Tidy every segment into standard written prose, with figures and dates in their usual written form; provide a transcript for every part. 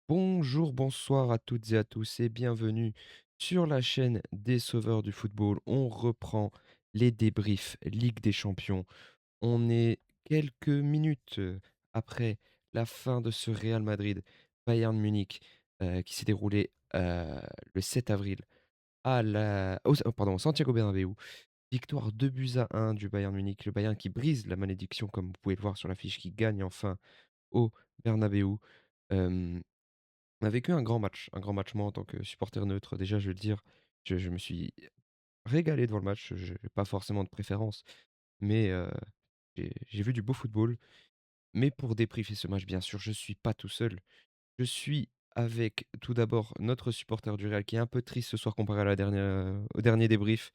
Bonjour, bonsoir à toutes et à tous et bienvenue sur la chaîne des Sauveurs du football. On reprend les débriefs Ligue des Champions. On est quelques minutes après la fin de ce Real Madrid Bayern Munich qui s'est déroulé le 7 avril au Santiago Bernabéu. Victoire 2 buts à 1 du Bayern Munich. Le Bayern qui brise la malédiction, comme vous pouvez le voir sur l'affiche, qui gagne enfin au Bernabéu. Euh, on a vécu un grand match. Moi, en tant que supporter neutre, déjà, je veux le dire, je me suis régalé devant le match. Je n'ai pas forcément de préférence, mais j'ai vu du beau football. Mais pour débriefer ce match, bien sûr, je suis pas tout seul. Je suis avec tout d'abord notre supporter du Real qui est un peu triste ce soir comparé à au dernier débrief,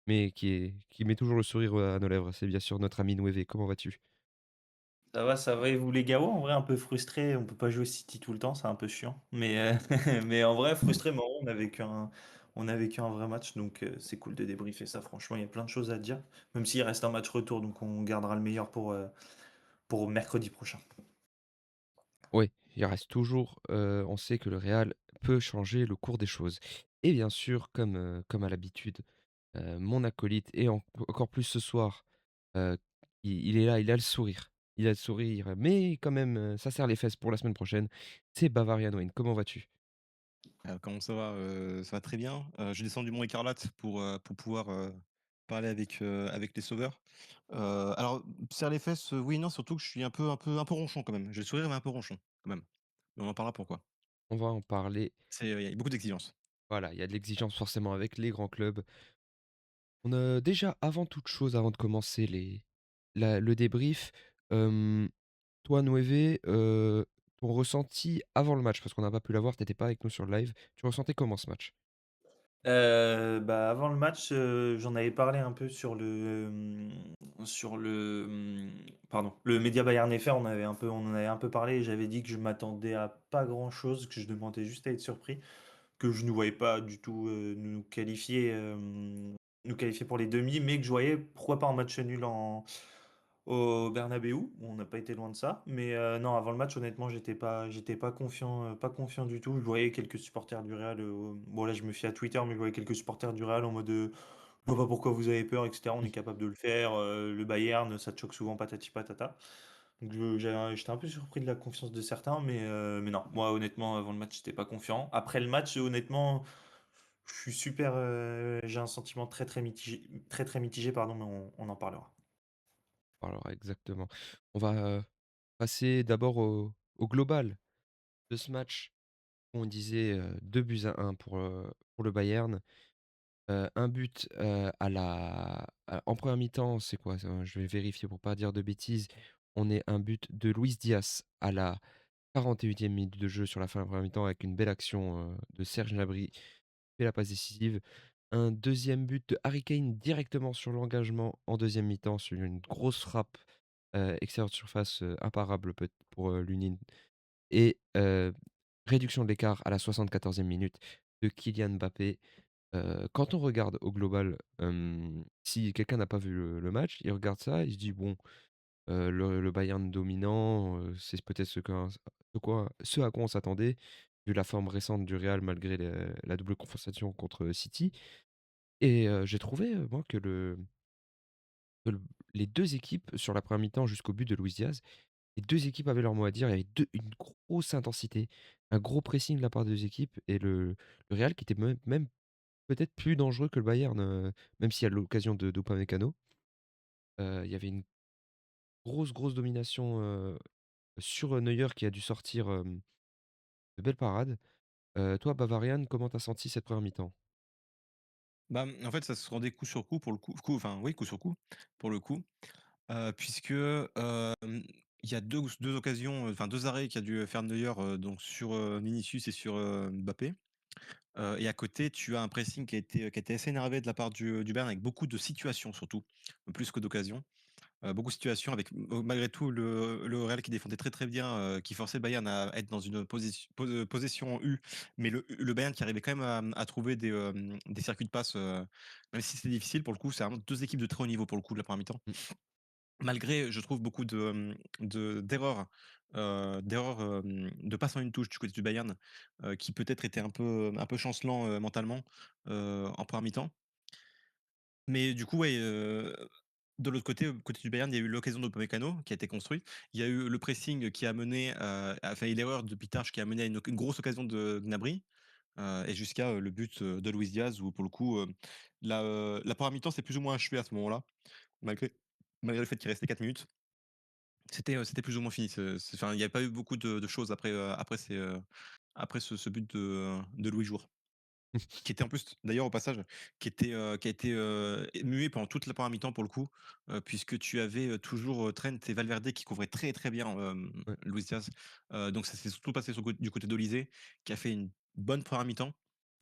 mais qui met toujours le sourire à nos lèvres. C'est bien sûr notre ami Nouévé. Comment vas-tu? Ça va, et vous les gars, ouais, en vrai, un peu frustré, on peut pas jouer City tout le temps, c'est un peu chiant. Mais en vrai, frustré, mais en vrai, on a vécu un vrai match, donc c'est cool de débriefer ça, franchement, il y a plein de choses à dire, même s'il reste un match retour, donc on gardera le meilleur pour mercredi prochain. Oui, il reste toujours, on sait que le Real peut changer le cours des choses et bien sûr, comme à l'habitude, mon acolyte et encore plus ce soir, heu, il est là, il a le sourire. Il a le sourire, mais quand même, ça serre les fesses pour la semaine prochaine. C'est Bavarian Wayne. Comment vas-tu? Comment ça va? Ça va très bien. Je descends du Mont Écarlate pour pouvoir, parler avec les sauveurs. Alors, serre les fesses, oui, non, surtout que je suis un peu ronchon quand même. J'ai le sourire mais un peu ronchon quand même. Mais on en parlera pourquoi. On va en parler. Il y a beaucoup d'exigences. Voilà, il y a de l'exigence forcément avec les grands clubs. On a déjà, avant toute chose, avant de commencer le débrief, hem, toi, Noévé, ton ressenti avant le match, parce qu'on n'a pas pu l'avoir, tu étais pas avec nous sur le live. Tu ressentais comment ce match? Bah, avant le match, j'en avais parlé un peu sur pardon, le Média Bayern FR, on en avait un peu parlé et j'avais dit que je m'attendais à pas grand-chose, que je demandais juste à être surpris, que je ne voyais pas du tout, nous qualifier pour les demi, mais que je voyais pourquoi pas un match nul au Bernabéu. On n'a pas été loin de ça, mais non, avant le match, honnêtement, j'étais pas confiant du tout. Je voyais quelques supporters du Real. Bon, là, je me fie à Twitter, mais je voyais quelques supporters du Real en mode je vois pas pourquoi vous avez peur, etc. On est capable de le faire. Le Bayern, ça te choque souvent, patati patata. Donc, j'étais un peu surpris de la confiance de certains, mais non, moi, honnêtement, avant le match, j'étais pas confiant. Après le match, honnêtement, je suis super. J'ai un sentiment très mitigé, pardon, mais on en parlera. Alors exactement. On va, passer d'abord au global de ce match. On disait, 2 buts à 1 pour le Bayern. 1 but, en première mi-temps, c'est quoi? Je vais vérifier pour pas dire de bêtises. On est un but de Luis Diaz à la 41e minute de jeu sur la fin de la première mi-temps avec une belle action, de Serge Gnabry, fait la passe décisive. Un deuxième but de Harry Kane directement sur l'engagement en deuxième mi-temps sur une grosse frappe, extérieure de surface, imparable pour, Lunin et réduction de l'écart à la 74e minute de Kylian Mbappé. Quand on regarde au global, si quelqu'un n'a pas vu le match, il regarde ça, il se dit: «Bon, le Bayern dominant, c'est peut-être ce à quoi on s'attendait, vu la forme récente du Real malgré la double confrontation contre City» et j'ai trouvé, moi que le les 2 équipes sur la première mi-temps jusqu'au but de Luis Diaz, les 2 équipes avaient leur mot à dire. Il y avait une grosse intensité, un gros pressing de la part des 2 équipes et le Real qui était même peut-être plus dangereux que le Bayern, même s'il y a l'occasion de Upamecano. Il y avait une grosse domination, sur, Neuer qui a dû sortir, de belles parades. Toi, Bavarian, comment tu as senti cette première mi-temps? Bah, en fait, ça se rendait coup sur coup pour le enfin, oui, coup sur coup, pour le coup, puisque, il y a deux occasions, enfin 2 arrêts qu'a dû faire Neuer, donc sur, Vinicius et sur, Mbappé. Et à côté, tu as un pressing qui a été assez énervé de la part du Bayern avec beaucoup de situations surtout, plus que d'occasions. Beaucoup de situations avec malgré tout le Real qui défendait très, très bien, qui forçait le Bayern à être dans une possession U, mais le Bayern qui arrivait quand même à trouver des circuits de passe, même si c'était difficile pour le coup. C'est vraiment 2 équipes de très haut niveau pour le coup de la première mi-temps. malgré, je trouve, beaucoup de passes en une touche du côté du Bayern, qui peut-être étaient un peu chancelants, mentalement, en 1re mi-temps. Mais du coup, ouais, de l'autre côté, côté du Bayern, il y a eu l'occasion d'Upamecano qui a été construit. Il y a eu le pressing qui a mené, enfin, l'erreur de Pitarch qui a mené à une grosse occasion de Gnabry, et jusqu'à, le but, de Luis Diaz où pour le coup, la 1re mi-temps s'est plus ou moins achevée à ce moment-là, malgré malgré le fait qu'il restait 4 minutes. C'était plus ou moins fini. Enfin, il y a pas eu beaucoup de choses après, après ce but de Louis Jour. Qui était en plus d'ailleurs au passage, qui a été, muet pendant toute la 1re mi-temps pour le coup, puisque tu avais, toujours, Trent et Valverde qui couvraient très, très bien, Ouais, Luis Diaz. Donc ça s'est surtout passé du côté d'Olysée, qui a fait une bonne 1re mi-temps,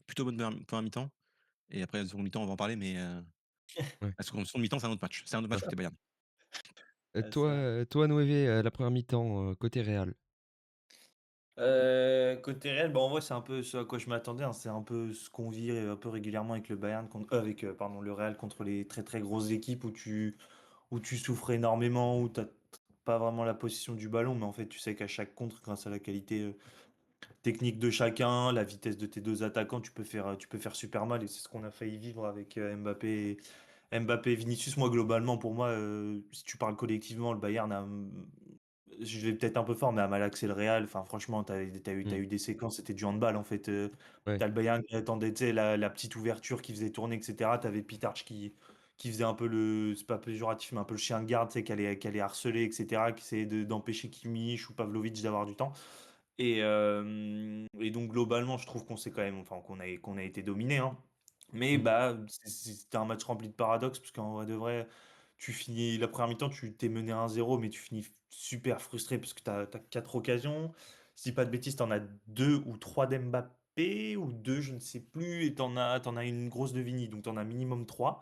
plutôt bonne 1re mi-temps, et après la 2e mi-temps on va en parler, mais ouais. la 2e mi-temps c'est un autre match. C'est un autre match côté Bayern. Toi, Ça toi Noévé, la première mi-temps, côté Real? Côté réel, bah, en vrai, c'est un peu ce à quoi je m'attendais, hein. C'est un peu ce qu'on vit un peu régulièrement avec le Bayern avec, pardon, le Real contre les très, très grosses équipes où tu souffres énormément, où tu pas vraiment la possession du ballon, mais en fait, tu sais qu'à chaque contre, grâce à la qualité, technique de chacun, la vitesse de tes 2 attaquants, tu peux faire super mal et c'est ce qu'on a failli vivre avec, Mbappé et Vinicius. Moi, globalement, pour moi, si tu parles collectivement, le Bayern a, je vais peut-être un peu fort, mais a mal axé le Real. Enfin, franchement, t'as Mmh. eu des séquences, c'était du handball, en fait. Tu Ouais. le Bayern qui attendait, tu sais, la petite ouverture qui faisait tourner, et cetera. Tu avais Pitarch qui faisait un peu c'est pas péjoratif, mais un peu le chien de garde, tu sais, qui allait harceler, et cetera, qui essayait d'empêcher Kimmich ou Pavlovic d'avoir du temps. Et donc globalement, je trouve qu'on s'est quand même, enfin qu'on a été dominé, hein. Mais Mmh. bah, c'était un match rempli de paradoxes parce qu'en vrai de vrai, tu finis la première mi-temps, tu t'es mené 1-0, mais tu finis super frustré parce que t'as 4 occasions. Si pas de bêtises, t'en as 2 ou 3 d'Mbappé ou 2, je ne sais plus, et t'en as une grosse de Vini, donc t'en as minimum 3.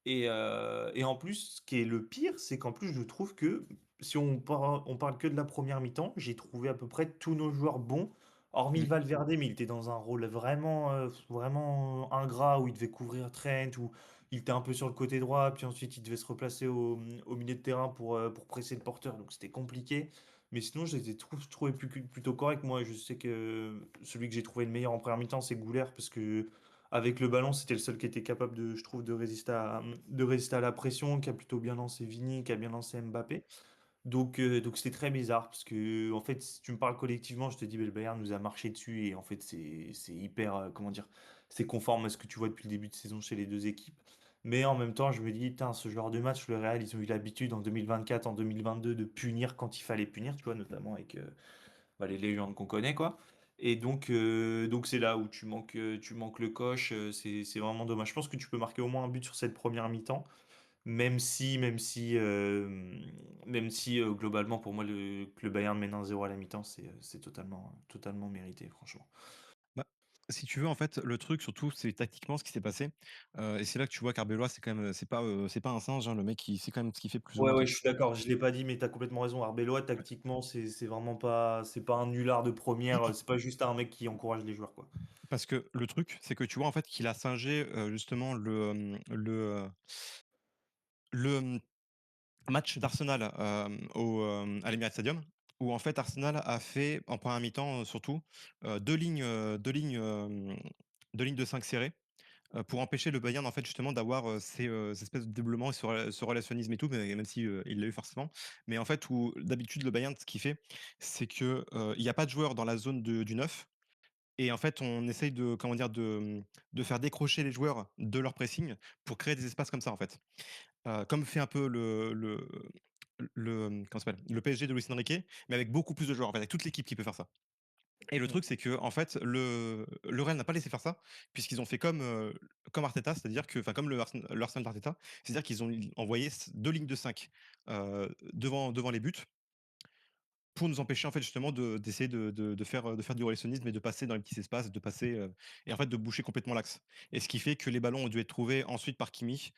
Et en plus, ce qui est le pire, c'est qu'en plus, je trouve que si on parle que de la première mi-temps, j'ai trouvé à peu près tous nos joueurs bons, hormis Mmh. Valverde, mais il était dans un rôle vraiment, vraiment ingrat où il devait couvrir Trent, où il était un peu sur le côté droit, puis ensuite il devait se replacer au milieu de terrain pour presser le porteur, donc c'était compliqué. Mais sinon, je les ai trouvés plutôt corrects. Moi, je sais que celui que j'ai trouvé le meilleur en première mi-temps, c'est Gouler, parce que avec le ballon, c'était le seul qui était capable je trouve, de résister à la pression, qui a plutôt bien lancé Vini, qui a bien lancé Mbappé. Donc c'était très bizarre, parce que, en fait, si tu me parles collectivement, je te dis, bah, le Bayern nous a marché dessus, et en fait, c'est hyper, comment dire, c'est conforme à ce que tu vois depuis le début de saison chez les deux équipes. Mais en même temps, je me dis, putain, ce genre de match, le Real, ils ont eu l'habitude en 2024, en 2022, de punir quand il fallait punir, tu vois, notamment avec, bah, les légendes qu'on connaît, quoi. Et donc c'est là où tu manques le coche. C'est vraiment dommage. Je pense que tu peux marquer au moins un but sur cette première mi-temps, même si, même si, même si globalement pour moi que le Bayern mène 1-0 à la mi-temps, c'est totalement, totalement mérité, franchement. Bah, si tu veux, en fait, le truc surtout, c'est tactiquement ce qui s'est passé, et c'est là que tu vois qu'Arbeloa, c'est quand même, c'est pas un singe, hein. Le mec, il sait quand même ce qu'il fait plus ou Ouais, moins ouais, je suis tactiquement. d'accord. Je l'ai pas dit, mais t'as complètement raison. Arbeloa, Ouais. tactiquement, c'est vraiment pas, c'est pas un nulard de première. C'est pas juste un mec qui encourage les joueurs, quoi. Parce que le truc, c'est que tu vois, en fait, qu'il a singé, justement le, match d'Arsenal, à l'Emirates Stadium, où en fait Arsenal a fait, en 1re mi-temps, surtout, 2 lignes, 2 lignes de 5 serrées, pour empêcher le Bayern, en fait, justement, d'avoir, ces espèces de dédoublements et ce relationnisme et tout, mais même si, il l'a eu forcément. Mais en fait, où d'habitude, le Bayern, ce qu'il fait, c'est que, il y a pas de joueurs dans la zone du 9, et en fait, on essaye de, comment dire, de faire décrocher les joueurs de leur pressing pour créer des espaces comme ça, en fait. Comme fait un peu comment ça s'appelle? Le PSG de Luis Enrique, mais avec beaucoup plus de joueurs, en fait, avec toute l'équipe qui peut faire ça. Et le truc, c'est que en fait, le Real n'a pas laissé faire ça, puisqu'ils ont fait comme Arteta, c'est-à-dire que, enfin, comme le Arsenal d'Arteta, c'est-à-dire qu'ils ont envoyé 2 lignes de 5, devant les buts, pour nous empêcher, en fait, justement, d'essayer de faire du relationnisme et de passer dans les petits espaces, de passer, et en fait, de boucher complètement l'axe. Et ce qui fait que les ballons ont dû être trouvés ensuite par Kimmich,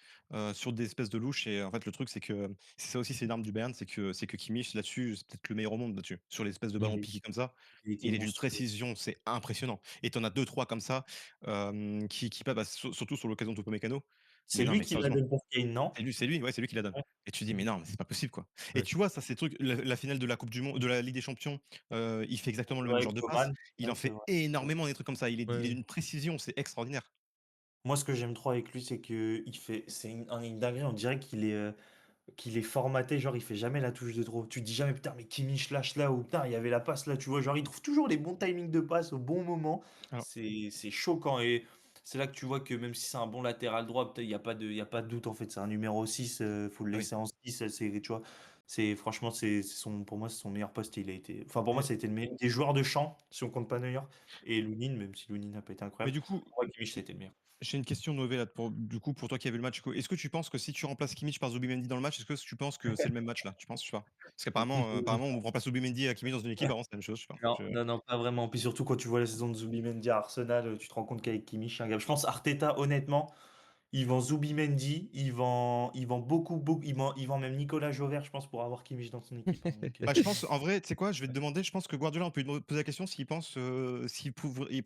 sur des espèces de louches. Et en fait, le truc, c'est que c'est ça aussi, c'est l'arme du Bayern, c'est que Kimmich, là-dessus, c'est peut-être le meilleur au monde là-dessus. Sur les espèces de ballons Il, piqués comme ça, il était il est d'une monstrueux. précision, c'est impressionnant. Et tu en as 2-3 comme ça, qui passent, surtout sur l'occasion de Upamecano. C'est Mais non, lui mais qui la sérieusement. donne pour Kane, non? Ouais, c'est lui qui la donne. Ouais. Et tu dis: «Mais non, mais c'est pas possible, quoi» et Ouais, tu vois, ça, c'est le truc, la finale de la coupe du monde de la Ligue des champions, il fait exactement le même Ouais, genre de passe. Coman. Il Ouais, en c'est fait vrai. énormément des trucs comme ça. Il est ouais. d'une précision, c'est extraordinaire. Moi, ce que j'aime trop avec lui, c'est qu'il fait une dinguerie, on dirait qu'il est formaté, genre il fait jamais la touche de trop. Tu te dis jamais: «Putain, mais Kimmich lâche là» ou «Putain, il y avait la passe là», tu vois? Genre, il trouve toujours les bons timings de passe au bon moment. Alors C'est choquant et c'est là que tu vois que même si c'est un bon latéral droit, peut-être il y a pas de doute en fait, c'est un numéro 6, faut le ah oui, laisser en 6, c'est tu vois? C'est franchement, c'est son pour moi, c'est son meilleur poste, il a été enfin pour moi, mais ça a été le meilleur des joueurs de champ, si on compte pas Neuer et Lunin, même si Lunin n'a pas été mais incroyable. du coup, Pour moi, Kimmich, ça a été le meilleur. j'ai une question Nové là pour du coup, pour toi qui as vu le match, est-ce que tu penses que si tu remplaces Kimmich par Zubimendi dans le match, est-ce que tu penses que c'est le même match là? Tu penses? Je sais pas. Parce qu'apparemment, apparemment on remplace Zubimendi et Kimmich dans une équipe, apparemment c'est la même chose, je sais pas. Non, non, non, pas vraiment. Puis surtout quand tu vois la saison de Zubimendi à Arsenal, tu te rends compte qu'avec Kimmich, c'est un gars. Je pense Arteta, honnêtement, il vend Zubimendi, il vend beaucoup, il vend même Nicolas Jauvert, je pense, pour avoir Kimmich dans son équipe, hein. Donc, Bah, je pense en vrai, tu sais quoi? Je vais te demander, je pense que Guardiola, on peut lui poser la question s'il pense, il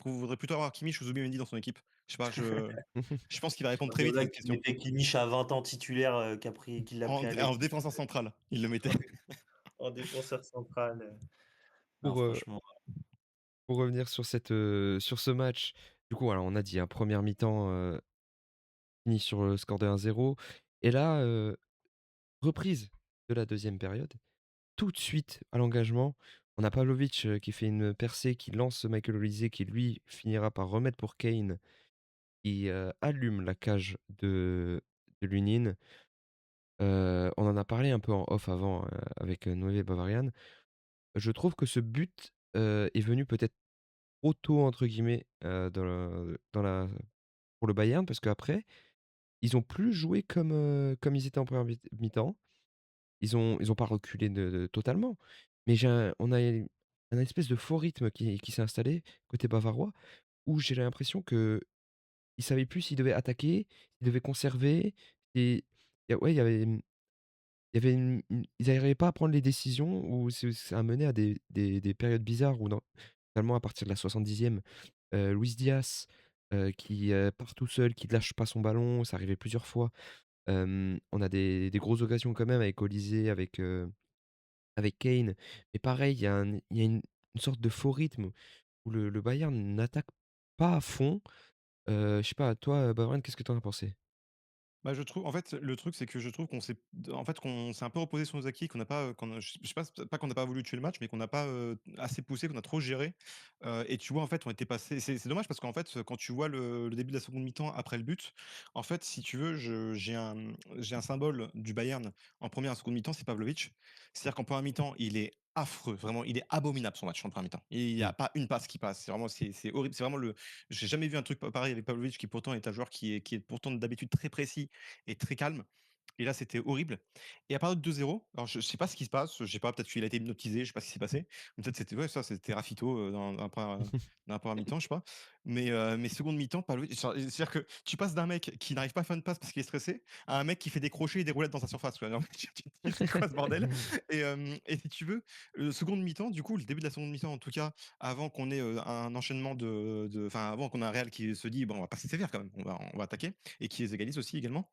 voudrait plutôt avoir Kimmich ou Zubimendi dans son équipe. Je sais pas, je pense qu'il va répondre très vite à Guardiola cette qui question. mettait Kimmich à 20 ans titulaire, qui l'a pris avec En défenseur central, il le mettait. en défenseur central. Non, Pour, franchement. pour revenir sur sur ce match, du coup, alors on a dit, hein, 1 mi-temps, fini sur le score de 1-0 et là, reprise de la deuxième période. Tout de suite à l'engagement, on a Pavlovic, qui fait une percée, qui lance Michael Olise, qui lui finira par remettre pour Kane, qui, allume la cage de Lunin. On en a parlé un peu en off avant, avec, Noé Bavarian. Je trouve que ce but, est venu peut-être «trop tôt» entre guillemets, dans la pour le Bayern parce qu'après, ils ont plus joué comme ils étaient en première mi-temps. Ils ont pas reculé de totalement, mais j'ai un on a un espèce de faux rythme qui s'est installé côté bavarois, où j'ai l'impression qu'ils savaient plus s'ils devaient attaquer, s'ils devaient conserver et ouais, il y avait ils arrivaient pas à prendre les décisions où ça a mené à des périodes bizarres où notamment à partir de la 70e, Luis Diaz, qui, part tout seul, qui lâche pas son ballon, ça arrivait plusieurs fois. On a des grosses occasions quand même avec Olise, avec Kane, mais pareil, il y a une sorte de faux rythme où le Bayern n'attaque pas à fond. Je sais pas, toi, Balorane, qu'est-ce que tu en as pensé? Bah, je trouve en fait, le truc, c'est que je trouve qu'on s'est un peu reposé sur nos acquis, qu'on n'a pas, qu'on a je sais pas, c'est pas qu'on n'a pas voulu tuer le match, mais qu'on n'a pas, assez poussé, qu'on a trop géré, et tu vois, en fait, on était passé. C'est dommage parce qu'en fait, quand tu vois le début de la seconde mi-temps après le but, en fait, si tu veux, j'ai un symbole du Bayern en première et en seconde mi-temps, c'est Pavlovic. C'est-à-dire qu'en première mi-temps, il est affreux, vraiment, il est abominable son match en première mi-temps. Il y a Mmh, pas une passe qui passe, c'est horrible, c'est vraiment le j'ai jamais vu un truc pareil avec Pavlovic qui pourtant est un joueur qui est pourtant d'habitude très précis et très calme. Et là, c'était horrible. Et à partir de 2-0, alors je sais pas ce qui se passe, je sais pas, peut-être qu'il a été hypnotisé, je sais pas ce qui s'est passé. Ou peut-être c'était ouais, ça, c'était Rafito, dans la première mi-temps, je sais pas. Mais seconde mi-temps, pas le c'est-à-dire que tu passes d'un mec qui n'arrive pas à faire une passe parce qu'il est stressé, à un mec qui fait des crochets et des roulettes dans sa surface, quoi. Tu te dis: «C'est quoi ce bordel?» Et si tu veux, seconde mi-temps, du coup, le début de la seconde mi-temps, en tout cas, avant qu'on ait, un enchaînement enfin, avant qu'on ait un Real qui se dit: «Bon, on va pas se laisser faire quand même, on va attaquer» et qui les égalise aussi également.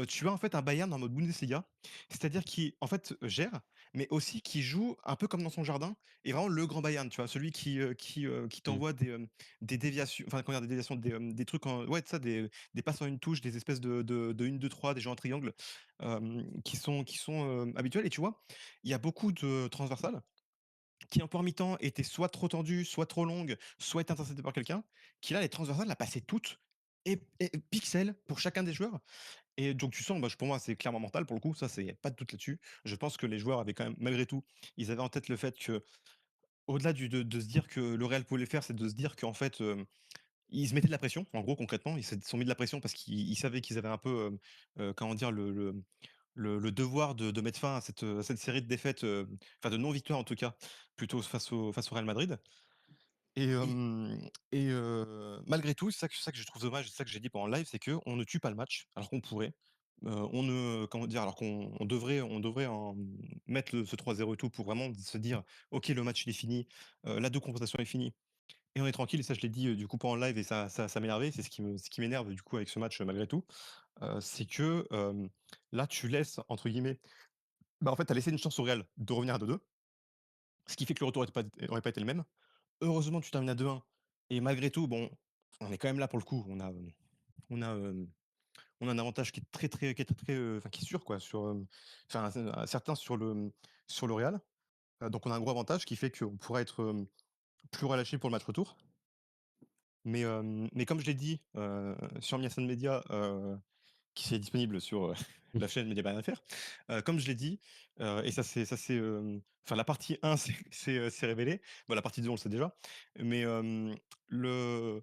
Tu as en fait un Bayern en mode Bundesliga, c'est-à-dire qui en fait gère, mais aussi qui joue un peu comme dans son jardin et vraiment le grand Bayern, tu vois? Celui qui mmh. t'envoie des déviations, enfin comment dire? Des déviations, des trucs en ouais, ça, des passes en une touche, des espèces de 1-2-3, des jeux en triangle, qui sont habituels et tu vois? Il y a beaucoup de transversales qui en première mi-temps étaient soit trop tendues, soit trop longues, soit étaient interceptées par quelqu'un, qui là les transversales la passaient toutes et pixels pour chacun des joueurs et donc tu sens, bah, pour moi, c'est clairement mental pour le coup, ça, c'est y a pas de doute là-dessus. Je pense que les joueurs avaient quand même malgré tout, ils avaient en tête le fait que au delà de se dire que le Real pouvait le faire, c'est de se dire qu'en fait, ils se mettaient de la pression. En gros, concrètement, ils se sont mis de la pression parce qu'ils savaient qu'ils avaient un peu, comment dire? Le devoir de mettre fin à cette série de défaites, enfin de non-victoires en tout cas, plutôt face au Real Madrid. Et Et malgré tout, c'est ça que je trouve dommage, c'est ça que j'ai dit pendant le live, c'est qu'on ne tue pas le match alors qu'on pourrait. On ne comment dire? Alors qu'on devrait mettre ce 3-0 et tout pour vraiment se dire: «OK, le match il est fini, la 2 confrontation est finie et on est tranquille et ça je l'ai dit, du coup pendant le live et ça m'énervait. C'est ce qui m'énerve du coup avec ce match, malgré tout, c'est que, là tu laisses entre guillemets bah, en fait, tu as laissé une chance au Real de revenir à 2-2, ce qui fait que le retour aurait pas été le même. Heureusement, tu termines à 2-1 et malgré tout, bon, on est quand même là pour le coup. On a, on a un avantage qui est très, très qui est très, très, enfin qui est sûr quoi sur, enfin certain sur le Real. Donc on a un gros avantage qui fait qu'on pourra être, plus relâché pour le match retour. Mais comme je l'ai dit, sur Miassen Media, qui est disponible sur, Mmh. la chaîne Mediapart FR. Comme je l'ai dit, et enfin la partie 1 c'est révélé. Bon la partie 2 on le sait déjà, mais le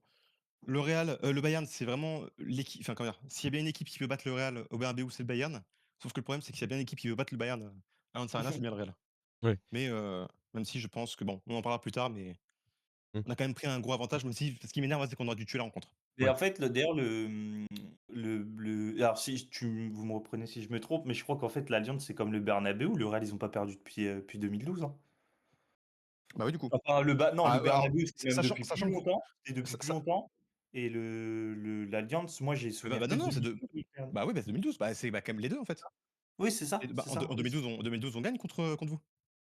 le Real, le Bayern c'est vraiment l'équipe enfin comment dire? S'il y a bien une équipe qui peut battre le Real au Bernabéu, c'est le Bayern. Sauf que le problème c'est que s'il y a bien une équipe qui veut battre le Bayern, à Allianz Arena, c'est bien le Real. Ouais. Mais même si je pense que bon, on en parlera plus tard, mais Mmh. on a quand même pris un gros avantage, même si ce qui m'énerve, c'est qu'on aurait dû tuer la rencontre. Et Ouais. en fait, d'ailleurs, alors si vous me reprenez si je me trompe, mais je crois qu'en fait, l'Allianz, c'est comme le Bernabéu. Le Real, ils ont pas perdu depuis 2012, hein. Bah oui, du coup. Enfin, non, le Ah alors, Bernabéu, c'est même depuis plus sachant que longtemps. C'est depuis ça plus ça longtemps. Et l'Allianz, moi, j'ai bah souvenir bah que non, non, c'est 2012, de ils perdent. bah oui, bah c'est 2012, bah c'est, bah, quand même les 2 en fait. Oui, c'est ça, Et bah, c'est ça. en 2012 on gagne contre vous?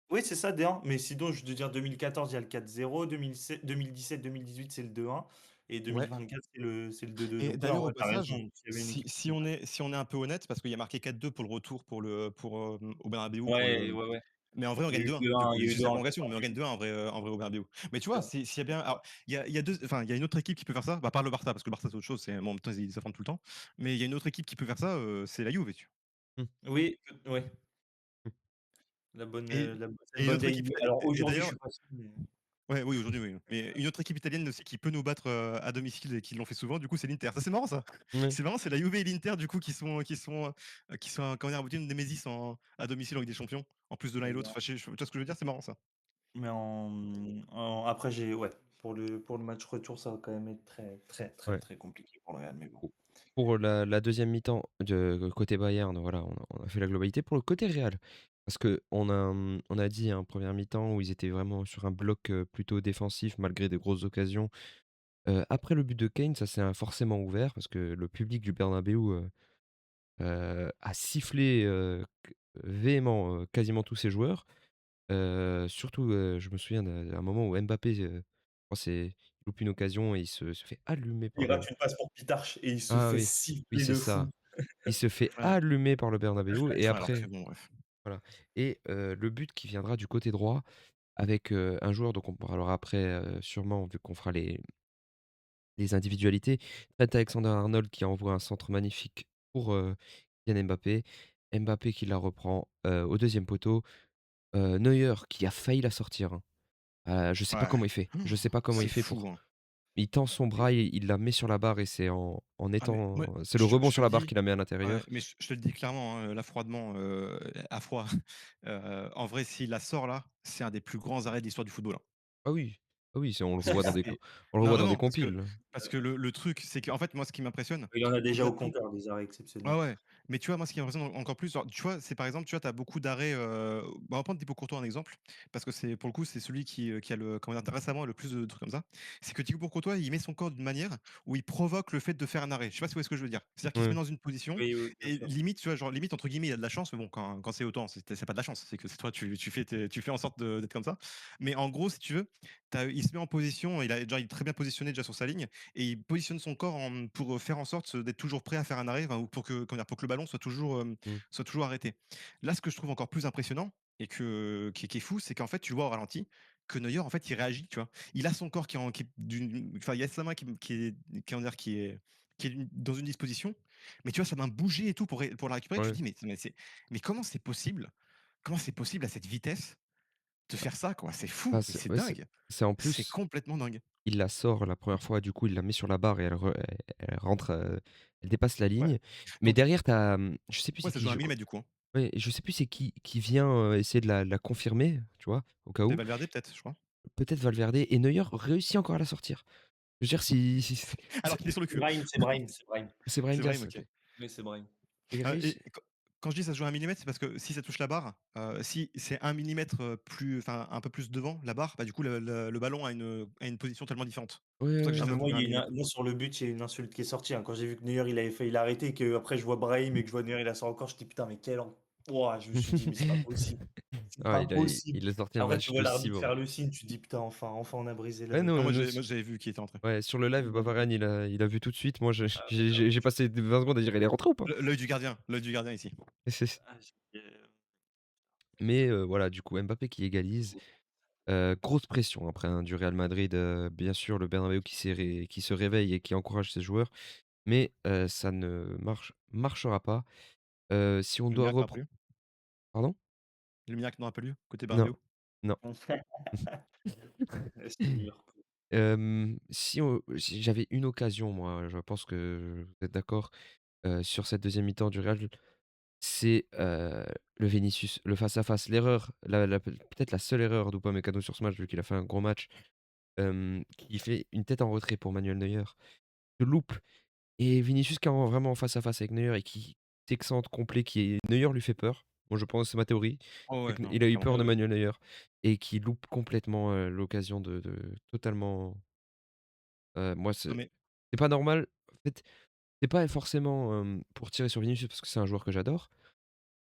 Oui, c'est ça, D1. Mais sinon, je veux dire, 2014, il y a le 4-0. 2017, 2018, c'est le 2-1. Et Ouais. 2024, c'est le 2-2. Et Donc, ouais, en d'ailleurs au vrai, t'as raison. passage, S'il y avait une équipe qui si peut on battre. est un peu honnête, parce qu'il y a marqué 4-2 pour le retour au Bernabéu pour Ouais, le ouais, ouais. mais en vrai on Il y a gagne eu 2-1 du 2-1, coup, il y a eu jusqu'à la 2-1, prolongation, mais on gagne 2-1 en vrai au Bernabéu. Mais tu vois, c'est s'il y a bien alors il y a 2 enfin il y a une autre équipe qui peut faire ça, bah, à part le Barça, parce que le Barça c'est autre chose, c'est bon en même temps ils s'affrontent tout le temps. Mais il y a une autre équipe qui peut faire ça, c'est la Juve, tu Mmh. Oui, ouais, Mmh. et cette et une bonne autre vieille équipe idée. itali Alors et aujourd'hui, je d'ailleurs suis pas sûr, mais ouais, oui, aujourd'hui, oui. Mais une autre équipe italienne aussi qui peut nous battre, à domicile et qui l'ont fait souvent, du coup, c'est l'Inter. Ça, c'est marrant ça. Ouais. C'est marrant, c'est la Juve et l'Inter du coup qui sont, comment dire? Un peu une némésis à domicile en Ligue des Champions, en plus de l'un et l'autre. Enfin, tu vois ce que je veux dire? C'est marrant ça. mais après, ouais, pour le match retour, ça va quand même être très, très, très, Ouais. très compliqué pour le Real, mais bon. Pour la 2e mi-temps de côté Bayern, voilà, on a fait la globalité. Pour le côté Real, parce qu'on a, on a dit, en première mi-temps où ils étaient vraiment sur un bloc, plutôt défensif malgré des grosses occasions. Après le but de Kane, ça s'est forcément ouvert parce que le public du Bernabéu, a sifflé, véhément, quasiment tous ses joueurs. Surtout, je me souviens d'un moment où Mbappé, je crois il loupe une occasion et il se fait allumer par Il le rate une passe pour Pitarch et il se ah fait oui, oui, siffler c'est de fou. ça. Il se fait Ouais, allumer par le Bernabéu et ouais, alors que après bon, bref. voilà et le but qui viendra du côté droit avec, un joueur dont on parlera après, sûrement vu qu'on fera les individualités. Trent Alexander-Arnold qui envoie un centre magnifique pour, Kylian Mbappé. Mbappé qui la reprend, au deuxième poteau. Neuer qui a failli la sortir, hein. Je sais pas Ouais. comment il fait. Je sais pas comment il C'est fait fou, pour hein. il tend son bras, et il la met sur la barre et c'est en Ah mais étant moi, c'est le rebond je te sur le la barre dis qui la met à ouais, l'intérieur. mais je te le dis clairement, hein, là froidement, à froid, en vrai, s'il la sort là, c'est un des plus grands arrêts de l'histoire du football, hein. Ah oui, ah oui, c'est C'est on le non revoit dans des vraiment, compiles. parce que le truc, c'est qu'en fait, moi, ce qui m'impressionne, Il en a déjà au-delà au de tout compteur des arrêts ouais, exceptionnels. ouais, mais tu vois, moi, ce qui m'impressionne encore plus, genre, tu vois, c'est par exemple, tu vois, tu as beaucoup d'arrêts, bah, on va prendre Thibaut Courtois en exemple, parce que c'est pour le coup, c'est celui qui a le comment dire? Récemment le plus de trucs comme ça. C'est que Thibaut Courtois, il met son corps d'une manière où il provoque le fait de faire un arrêt. Je sais pas si vous voyez ce que je veux dire? C'est-à-dire qu'il se met Ouais, dans une position Oui, oui, bien et sûr. limite, tu vois, genre, limite, entre guillemets, «il a de la chance», mais bon, quand c'est autant, c'est pas de la chance, c'est que c'est toi, tu fais en sorte d'être comme ça. Mais en gros, si tu veux, il se met en position, il est très bien positionné déjà sur sa ligne et il positionne son corps pour faire en sorte d'être toujours prêt à faire un arrêt, enfin, ou pour que, comment dire, pour que le ballon mmh, soit toujours arrêté. Là, ce que je trouve encore plus impressionnant et qui est fou, c'est qu'en fait, tu le vois au ralenti, que Neuer, en fait, il réagit, tu vois. Il a son corps enfin, il y a sa main qui est dans une disposition, mais tu vois, sa main bouger et tout pour la récupérer. Tu te ouais. dis, mais comment c'est possible? Comment c'est possible à cette vitesse de faire ça, quoi? C'est fou, Bah, mais c'est c'est ouais, dingue. c'est en C'est plus, complètement dingue. il la sort la première fois, du coup, il la met sur la barre et elle rentre, elle dépasse la Ouais. ligne. Mais Donc, derrière, tu as, je sais plus ouais, c'est ça qui, joue à un millimètre du coup, hein. ouais, je sais plus c'est qui vient, essayer de la confirmer, tu vois? Au cas C'est où. Valverde peut-être, je crois? Peut-être Valverde et Neuer réussit encore à la sortir. Je veux dire si Alors c'est qu'il est sur le C'est cul, hein. Brahim, c'est Brahim, c'est Brahim. c'est Brahim C'est Brahim, Diaz, OK. OK. Oui, c'est Brahim. Il Et réussit quand je dis ça se joue à 1 millimètre, c'est parce que si ça touche la barre, si c'est 1 millimètre, plus enfin, un peu plus devant la barre, bah, du coup, le ballon a une position tellement différente. Ouais, C'est pour ça que je ouais, dis Ah, ça mais se moi, joue à il 1 y a une millimètre. moi, sur le but, il y a une insulte qui est sortie, hein. Quand j'ai vu que Neuer, il avait failli l'arrêter et qu'après je vois Brahim et que je vois Neuer, il la sort encore, je dis: «Putain, mais quel en» Ouah, je me suis dit: «Mais c'est pas possible, c'est Ah, pas possible». il a sorti un Après, tu match vois de l'arbitre ciment. faire le signe, tu te dis: «Putain, enfin on a brisé Ouais, le Non, non, moi nous moi j'avais vu qui était entré. ouais, sur le live, la Bavaren, il a vu tout de suite. Moi, je ah ouais, non, j'ai passé 20 secondes à dire: «Il est rentré ou pas?» L'œil du gardien ici. ah j'ai Mais voilà, du coup, Mbappé qui égalise. Grosse pression après, hein, du Real Madrid, bien sûr, le Bernabéu qui se réveille et qui encourage ses joueurs, mais ça ne marchera pas. Si on Le doit miracle n'aura pas repren lieu? pardon? Le miracle n'aura pas lieu côté Non, Bernabéu? non. c'est Liverpool. Si j'avais une occasion, moi, je pense que vous êtes d'accord, sur cette deuxième mi-temps du Real, c'est, le Vinicius, le face à face, l'erreur, la peut-être la seule erreur d'Upamecano sur ce match, vu qu'il a fait un gros match, qui fait une tête en retrait pour Manuel Neuer, se loupe. Et Vinicius qui est vraiment en face à face avec Neuer et qui s'excentre complet, qui Neuer lui fait peur. Moi, je pense, c'est ma théorie, Oh c'est ouais, que non, il a eu clairement. peur de Manuel Neuer et qui loupe complètement, l'occasion de totalement, moi, Non mais c'est pas normal. En fait, c'est pas forcément, pour tirer sur Vinicius parce que c'est un joueur que j'adore,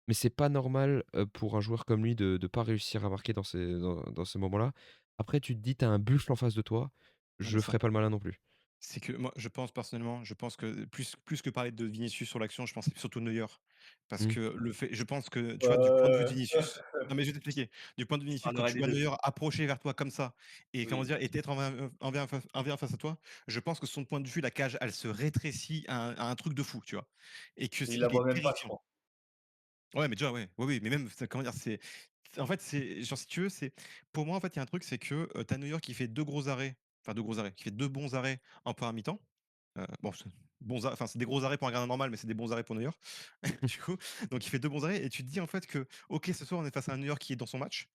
mais c'est pas normal, pour un joueur comme lui de pas réussir à marquer dans ces moments-là. Après, tu te dis: «Tu as un buffle en face de toi, non mais je ça ferai pas le malin non plus». C'est que moi, je pense personnellement, je pense que plus que parler de Vinicius sur l'action, je pense surtout Neuer. Parce Mmh, que le fait je pense que, tu vois, du point de vue de Heu, Vinicius non, mais je vais t'expliquer. Du point de vue de Vinicius, on quand aurait tu des vois 2. Neuer approcher vers toi comme ça et comment Oui, dire? Et être en 1 face à toi, je pense que son point de vue, la cage, elle se rétrécit à un truc de fou, tu vois? Et que il c'est la il est voit même pas, je terrifiant. crois. Ouais, mais déjà, ouais, oui, oui, mais même, comment dire? En fait, c'est genre, si tu veux, c'est pour moi, en fait, il y a un truc, c'est que, tu as Neuer qui fait 2 gros arrêts, enfin 2 gros arrêts, qui fait 2 bons arrêts en 1re mi-temps. Bon, c'est c'est des gros arrêts pour un gardien normal, mais c'est des bons arrêts pour Neuer. Du coup, donc il fait 2 bons arrêts et tu te dis, en fait, que, OK, ce soir, on est face à un Neuer qui est dans son match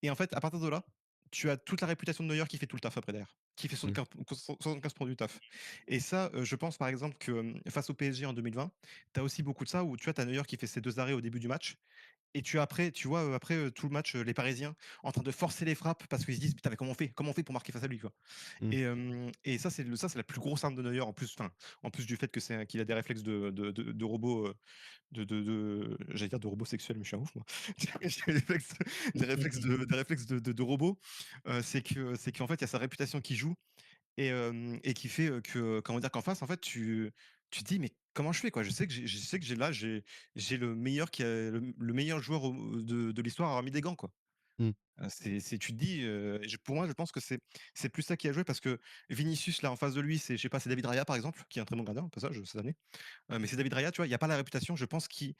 et en fait, à partir de là, tu as toute la réputation de Neuer qui fait tout le taf après derrière, qui fait mmh, 75 du taf et ça, je pense, par exemple, que, face au PSG en 2020, tu as aussi beaucoup de ça où, tu vois, tu as Neuer qui fait ses 2 arrêts au début du match et tu vois, après, tout le match, les Parisiens en train de forcer les frappes parce qu'ils se disent: «Putain, mais comment on fait? Comment on fait pour marquer face à lui?» quoi. mmh, Et ça, c'est la plus grosse arme de Neuer en plus du fait que qu'il a des réflexes de robot, j'allais dire de robot sexuel, mais je suis un ouf moi. J'ai des réflexes de robot, c'est qu'en fait, il y a sa réputation qui joue et qui fait, que comment dire? Qu'en face, en fait, tu te dis: «Mais comment je fais, quoi?» Je sais que j'ai le meilleur qui a le meilleur joueur de l'histoire à avoir mis des gants, quoi. mmh. C'est tu te dis, pour moi, je pense que c'est plus ça qui a joué parce que Vinicius, là, en face de lui, c'est je sais pas, c'est David Raya, par exemple, qui est un très bon gardien, au passage, cette année. Mais c'est David Raya, tu vois? Il y a pas la réputation, je pense qu'il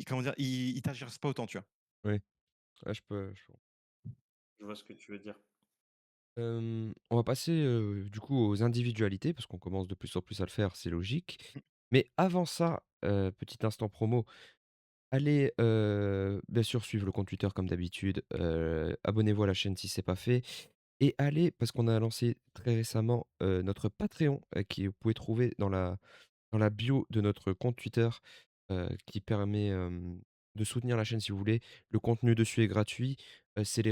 comment dire? Il tergiverse pas autant, tu vois? Ouais, ouais, je Je vois ce que tu veux dire. On va passer, du coup aux individualités parce qu'on commence de plus en plus à le faire, c'est logique. Mmh. Mais avant ça, petit instant promo, allez, bien sûr suivre le compte Twitter comme d'habitude, abonnez-vous à la chaîne si c'est pas fait et allez parce qu'on a lancé très récemment, notre Patreon, qui vous pouvez trouver dans la bio de notre compte Twitter, qui permet, de soutenir la chaîne si vous voulez. Le contenu dessus est gratuit, c'est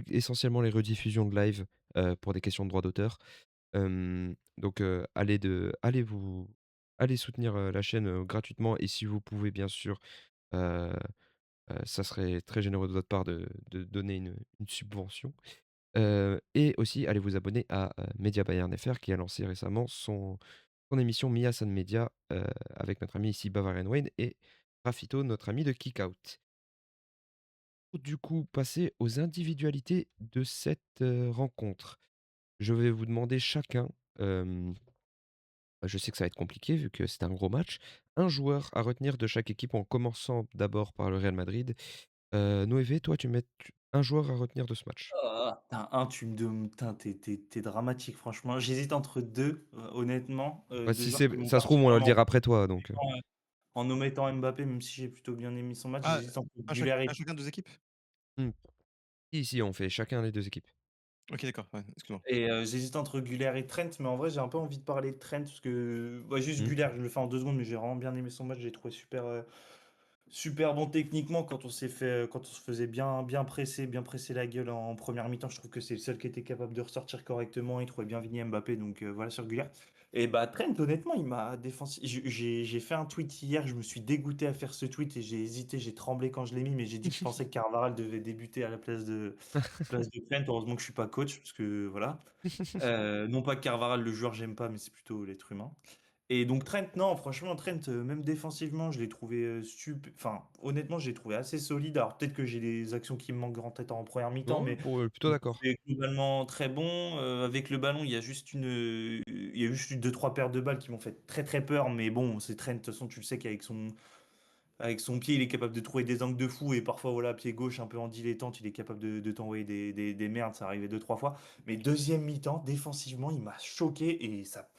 essentiellement les rediffusions de live, pour des questions de droit d'auteur. Donc allez soutenir, la chaîne, gratuitement et si vous pouvez bien sûr, heu ça serait très généreux de votre part de donner une subvention. Et aussi allez vous abonner à, Media Bayern FR qui a lancé récemment son émission Mia San Media, avec notre ami ici Bavarian Wayne et Rafito, notre ami de Kickout. Pour du coup passer aux individualités de cette, rencontre. Je vais vous demander chacun, je sais que ça va être compliqué vu que c'est un gros match, un joueur à retenir de chaque équipe en commençant d'abord par le Real Madrid. Noévé, toi un joueur à retenir de ce match. Ah, putain, tu me dem putain, tu dramatique franchement. J'hésite entre 2, honnêtement, Bah, 2 si joueurs c'est qui m'ont ça se trouve, on va le dire particulièrement après toi donc, ouais, en omettant Mbappé, même si j'ai plutôt bien aimé son match, Ah, j'hésite entre Güler un et chacun 2 équipes? mmh. Si, si, on fait chacun les 2 équipes. OK, d'accord, ouais, excuse-moi. j'hésite entre Güler et Trent, mais en vrai, j'ai un peu envie de parler de Trent parce que, juste Mmh. Güler, je le fais en 2 secondes, mais j'ai vraiment bien aimé son match, j'ai trouvé super bon techniquement quand on se faisait bien presser la gueule en première mi-temps. Je trouve que c'est le seul qui était capable de ressortir correctement. Il trouvait bien Vini Mbappé, donc voilà, sur Gullit. Et bah Trent, honnêtement, il m'a défendu. J'ai fait un tweet hier, je me suis dégoûté à faire ce tweet et j'ai hésité, j'ai tremblé quand je l'ai mis, mais j'ai dit que je pensais que Carvajal devait débuter à la place de Trent. Heureusement que je suis pas coach, parce que voilà. Non pas que Carvajal, le joueur, j'aime pas, mais c'est plutôt l'être humain. Et donc Trent, non, franchement, Trent, même défensivement, je l'ai trouvé Enfin, honnêtement, je l'ai trouvé assez solide. Alors peut-être que j'ai des actions qui me manquent en tête en première mi-temps, Non, mais pour, plutôt je l'ai d'accord. trouvé globalement très bon. Avec le ballon, il y a juste eu deux, trois paires de balles qui m'ont fait très très peur. Mais bon, c'est Trent, de toute façon, tu le sais avec son pied, il est capable de trouver des angles de fou et parfois, voilà, pied gauche un peu en dilettante, il est capable de t'envoyer des merdes, ça arrivait deux, trois fois. Mais deuxième mi-temps, défensivement, il m'a choqué et ça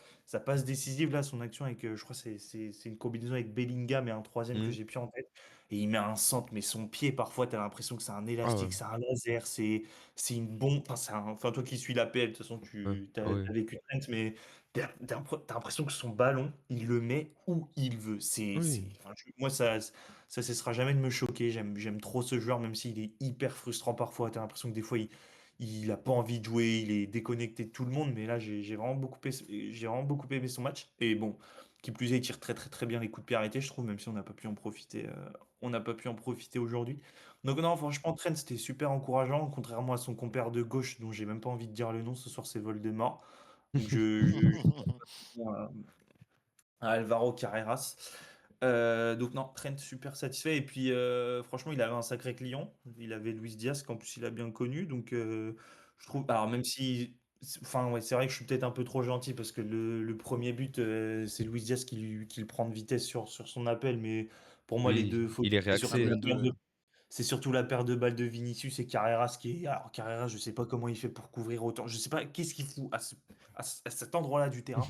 passe décisive là, son action avec, je crois, c'est une combinaison avec Bellingham et un troisième que Mmh. j'ai plus en tête. Et il met un centre, mais son pied, parfois, t'as l'impression que c'est un Ah ouais, élastique, c'est un laser, c'est une bombe. Enfin, enfin, toi qui suis l'APL, de toute façon, ouais, ah ouais. t'as vécu Trent, mais t'as l'impression que son ballon, il le met où il veut. Oui, Enfin, moi, ça cessera jamais de me choquer. J'aime trop ce joueur, même s'il est hyper frustrant parfois. T'as l'impression que des fois, il a pas envie de jouer, il est déconnecté de tout le monde. Mais là, j'ai vraiment beaucoup aimé son match. Et bon, qui plus est, il tire très très très bien les coups de pied arrêtés, je trouve, même si on n'a pas pu en profiter. On n'a pas pu en profiter aujourd'hui. Donc non, franchement, Trent, c'était super encourageant, contrairement à son compère de gauche, dont j'ai même pas envie de dire le nom ce soir, c'est Voldemort. Donc à Alvaro Carreras. Donc non, Trent super satisfait. Et puis franchement, il avait un sacré client. Il avait Luis Diaz, qu'en plus il a bien connu. Donc je trouve. Alors même si. Enfin ouais, c'est vrai que je suis peut-être un peu trop gentil parce que le premier but, c'est Luis Diaz qui le prend de vitesse sur son appel. Mais pour moi, les oui, deux fautes, il est c'est surtout réaxé. la paire c'est surtout la paire de balles de Vinicius et Carreras qui est. Alors Carreras, je sais pas comment il fait pour couvrir autant. Je sais pas qu'est-ce qu'il fout à cet endroit-là du terrain.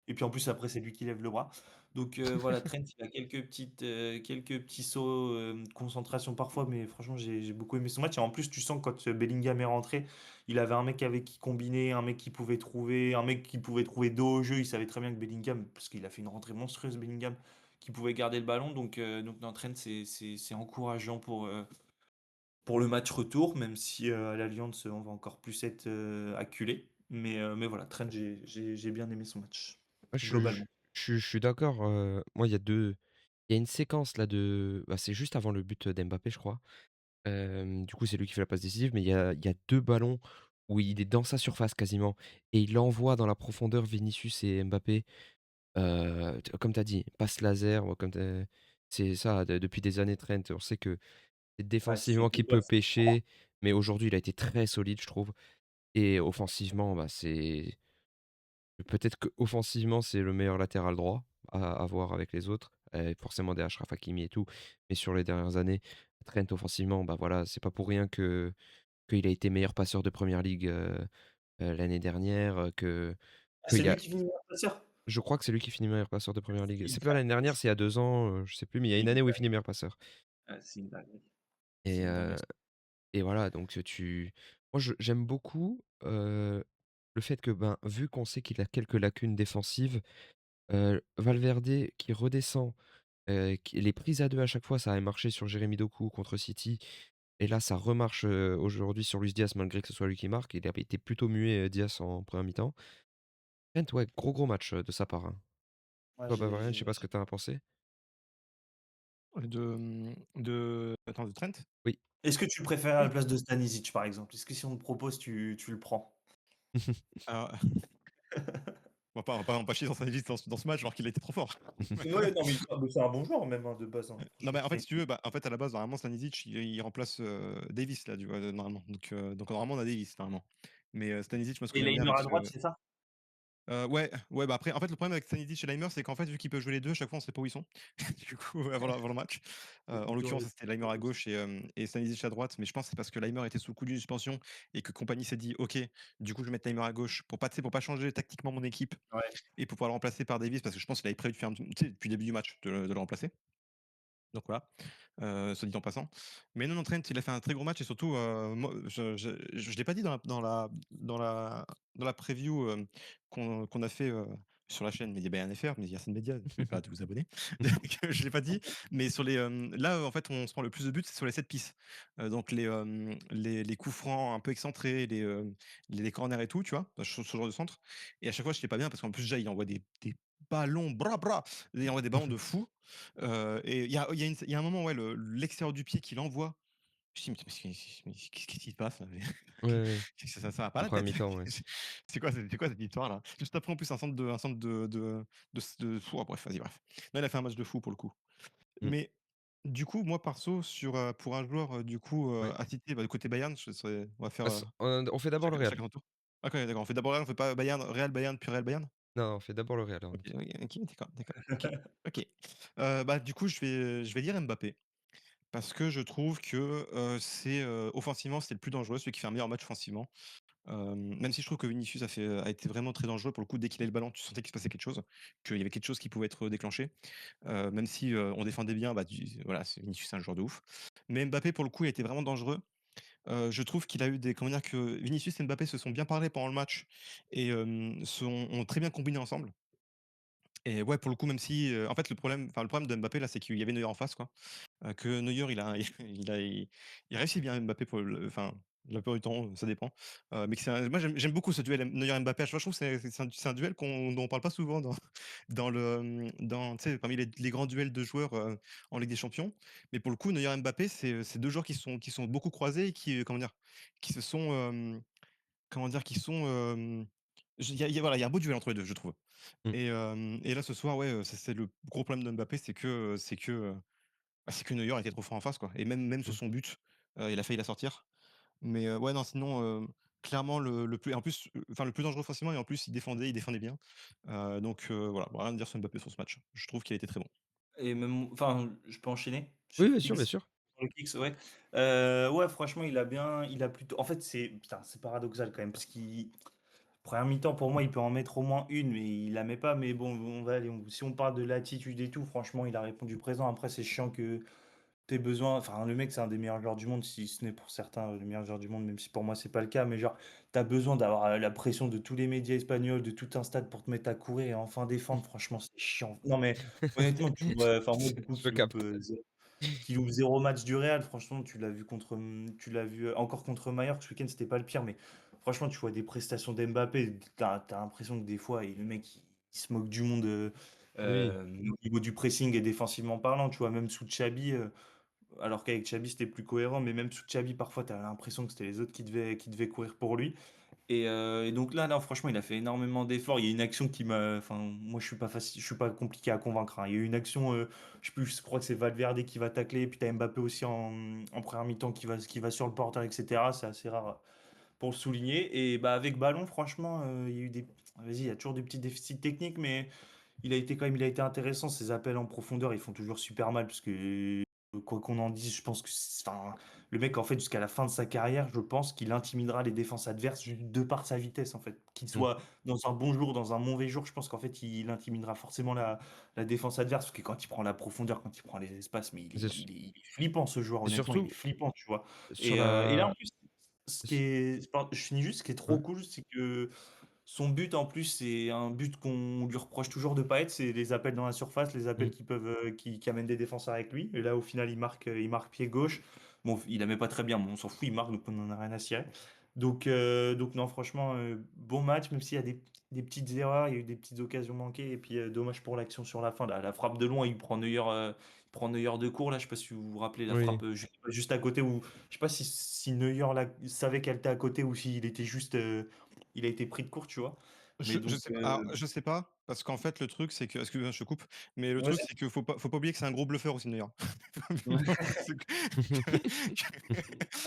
Et puis en plus, après, c'est lui qui lève le bras. Donc voilà, Trent, il a quelques petits sauts de concentration parfois, mais franchement, j'ai beaucoup aimé son match. Et en plus, tu sens que quand Bellingham est rentré, il avait un mec avec qui combiner, un mec qui pouvait trouver dos au jeu. Il savait très bien que Bellingham, parce qu'il a fait une rentrée monstrueuse, Bellingham, qui pouvait garder le ballon. Donc non, Trent, c'est encourageant pour le match retour, même si à l'Alliance, on va encore plus être acculé. Mais voilà, Trent, j'ai bien aimé son match, Ah, globalement. je suis d'accord, moi, il y a une séquence là de bah, c'est juste avant le but d'Mbappé, je crois. Du coup, c'est lui qui fait la passe décisive, mais il y a 2 ballons où il est dans sa surface quasiment et il envoie dans la profondeur Vinicius et Mbappé. T Comme tu as dit, passe laser, comme tu c'est ça, depuis des années Trent, on sait que c'est Ouais, c'est son défensivement coup qu'il de peut poing. pêcher, mais aujourd'hui, il a été très solide, je trouve et offensivement, bah, c'est peut-être qu'offensivement, c'est le meilleur latéral droit à voir avec les autres, forcément derrière Achraf Hakimi et tout, mais sur les dernières années, Trent offensivement, bah, voilà, c'est pas pour rien qu'il a été meilleur passeur de première ligue, l'année dernière, Ah, c'est qu'il lui a qui finit meilleur passeur? je crois que c'est lui qui finit meilleur passeur de Ah, première ligue. c'est une C'est pas l'année dinguerie. dernière, c'est il y a 2 ans, je sais plus, mais il y a C'est une une année où il finit dinguerie. meilleur passeur Ah, c'est une dinguerie. et C'est une dinguerie. voilà, donc moi j'aime beaucoup, le fait que, ben, vu qu'on sait qu'il a quelques lacunes défensives, Valverde qui redescend, qui les prises à 2 à chaque fois, ça avait marché sur Jérémy Doku contre City et là ça remarche, aujourd'hui sur Luis Diaz malgré que ce soit lui qui marque. Il avait été plutôt muet, Diaz en première mi-temps. Trent, ouais, gros match, de sa part, hein. Ouais, Toi, Bavarian, je sais pas ce que tu en as pensé? Attends, de Trent? Oui. Est-ce que tu le préfères à la Oui. place de Stanisic, par exemple? Est-ce que si on te propose, tu le prends? Alors, on va pas chier dans sa liste dans ce match alors qu'il a été trop fort. Ouais, non, mais c'est un bon joueur même, hein, de base, hein. Non, Franchement, mais en fait, c'est si tu veux, bah, en fait, à la base, normalement, Stanisic, il remplace Davis, là, normalement. Donc, normalement, on a Davis, normalement. Mais Stanisic, moi, ce que et j'aime bien Laimer avec à droite, ce. c'est ça? Ouais, ouais, bah, après, en fait, le problème avec Stanisic et Laimer, c'est qu'en fait, vu qu'il peut jouer les deux, à chaque fois, on sait pas où ils sont. Du coup, avant le match. C'est En plutôt l'occurrence, c'était Laimer à gauche et Stanisic à droite. Mais je pense que c'est parce que Laimer était sous le coup d'une suspension et que Compagnie s'est dit, OK, du coup, je vais mettre Laimer à gauche pour pas, tu sais, pour pas changer tactiquement mon équipe ouais. et pour pouvoir le remplacer par Davis, parce que je pense qu'il avait prévu de faire, tu sais, depuis le début du match, de le remplacer. Donc voilà, soit dit en passant. Mais non, non, Trent, il a fait un très gros match et surtout, moi, je l'ai pas dit dans la preview, qu'on a fait, sur la chaîne Média Bayern FR, Média Sen Média, n'oubliez pas de vous abonner. Donc je l'ai pas dit, mais sur les, là, en fait, on se prend le plus de buts, c'est sur les set piece. Donc les coups francs un peu excentrés, les corners et tout, tu vois? Sur ce genre de centre et à chaque fois, je j'étais pas bien parce qu'en plus, déjà, il envoie des ballons, bra bra! Il envoie des ballons de fou, et il y a un moment, ouais, l'extérieur du pied qu'il envoie, je dis: Mais qu'est-ce qui se passe là? Mais Ouais, ouais. ça va pas En la première tête? mi-temps, ouais. C'est quoi cette histoire-là? Juste après, en plus, un centre de oh bref, vas-y, bref. Là, il a fait un match de fou pour le coup. Mmh. Mais du coup, moi perso, pour un joueur, du coup, Ouais. à citer, bah, côté Bayern, je serais on va faire, On fait d'abord le Real. chacun son tour? OK, d'accord, on fait d'abord Real, on fait pas Bayern, Real, Bayern, puis Real, Bayern? Non, on fait d'abord le Real en OK, même temps. OK, OK, d'accord, d'accord. OK, OK. Bah, du coup, je vais dire Mbappé. Parce que je trouve que, offensivement, c'était le plus dangereux, celui qui fait un meilleur match offensivement. Même si je trouve que Vinicius a été vraiment très dangereux pour le coup, dès qu'il avait le ballon, tu sentais qu'il se passait quelque chose, qu'il y avait quelque chose qui pouvait être déclenché. Même si, on défendait bien, bah, voilà, c'est Vinicius, c'est un joueur de ouf. Mais Mbappé, pour le coup, il a été vraiment dangereux. Je trouve qu'il a eu des comment dire? Que Vinicius et Mbappé se sont bien parlé pendant le match et ont très bien combiné ensemble. Et ouais, pour le coup, même si, en fait, le problème de Mbappé, là, c'est qu'il y avait Neuer en face, quoi. Que Neuer, il réussit bien Mbappé pour la plupart du temps, ça dépend. Mais que moi, j'aime beaucoup ce duel Neuer-Mbappé. À chaque fois, je trouve que c'est un duel dont on parle pas souvent tu sais, parmi les grands duels de joueurs, en Ligue des Champions. Mais pour le coup, Neuer-Mbappé, c'est 2 joueurs qui sont beaucoup croisés et qui, comment dire? Qui se sont, comment dire? Qui sont, voilà, il y a un beau duel entre les 2, je trouve. Mmh. Et là, ce soir, ouais, c'est le gros problème de Mbappé, c'est que Neuer était trop fort en face, quoi. Et même sur Mmh. son but, il a failli la sortir. Mais ouais, non, sinon, clairement le plus en plus, le plus dangereux offensivement et en plus il défendait bien. Donc voilà, bon, rien à dire sur Mbappé sur ce match. Je trouve qu'il a été très bon. Et même enfin, je peux enchaîner? Oui, Sur bien sûr, bien X? sûr. Sur le X, ouais. Ouais, franchement, il a plutôt en fait, c'est paradoxal quand même parce qu'il première mi-temps, pour moi, il peut en mettre au moins une, mais il la met pas. Mais bon, on va aller si on parle de l'attitude et tout, franchement, il a répondu présent. Après, c'est chiant que tu besoin enfin, le mec, c'est un des meilleurs joueurs du monde, si ce n'est pour certains, le meilleur joueur du monde, même si pour moi, c'est pas le cas. Mais genre, tu as besoin d'avoir, la pression de tous les médias espagnols, de tout un stade pour te mettre à courir et enfin défendre. Franchement, c'est chiant. Non, mais honnêtement, enfin, moi, du coup, Je capte. qui loupe 0 match du Real, franchement, tu l'as vu encore contre Mallorca ce week-end, c'était pas le pire, mais franchement, tu vois des prestations d'Mbappé, t'as l'impression que des fois, le mec, il se moque du monde Oui, au niveau du pressing et défensivement parlant, tu vois, même sous Xabi, alors qu'avec Xabi, c'était plus cohérent, mais même sous Xabi, parfois, t'as l'impression que c'était les autres qui devaient courir pour lui. Et donc là, non, franchement, il a fait énormément d'efforts. Il y a une action qui m'a. Enfin, moi, je suis pas compliqué à convaincre, hein. Il y a une action, je sais plus, je crois que c'est Valverde qui va tacler, puis t'as Mbappé aussi en première mi-temps qui va sur le porteur, etc. C'est assez rare pour le souligner. Et bah, avec ballon, franchement, il y a eu des. Vas-y, il y a toujours des petits déficits techniques, mais il a été intéressant. Ses appels en profondeur, ils font toujours super mal, parce que quoi qu'on en dise, je pense que enfin, le mec, en fait, jusqu'à la fin de sa carrière, je pense qu'il intimidera les défenses adverses juste de par sa vitesse, en fait. Qu'il mmh, soit dans un bon jour, dans un mauvais jour, je pense qu'en fait, il intimidera forcément la défense adverse, parce que quand il prend la profondeur, quand il prend les espaces, mais c'est su il est flippant, ce joueur, et honnêtement, il est surtout flippant, tu vois. sur Et là, la en plus, s je finis juste, ce qui est trop ouais, cool, c'est que son but, en plus, c'est un but qu'on lui reproche toujours de pas être, c'est les appels dans la surface, les appels mmh, qui amènent des défenseurs avec lui. Et là, au final, il marque pied gauche. Bon, il la met pas très bien, mais on s'en fout, il marque, donc on en a rien à cirer. Donc non, franchement, bon match, même s'il y a des petites erreurs, il y a eu des petites occasions manquées, et puis dommage pour l'action sur la fin. La frappe de loin, il prend Neuer de court, là, je sais pas si vous vous rappelez, la oui. frappe juste à côté, où je sais pas si Neuer savait qu'elle était à côté ou s'il était juste, il a été pris de court, tu vois. Mais Je donc, sais pas, alors je sais pas, parce qu'en fait le truc c'est que excuse-moi je te coupe, mais le truc vas-y. c'est qu'il faut pas oublier que c'est un gros bluffeur aussi Neuer. C'est que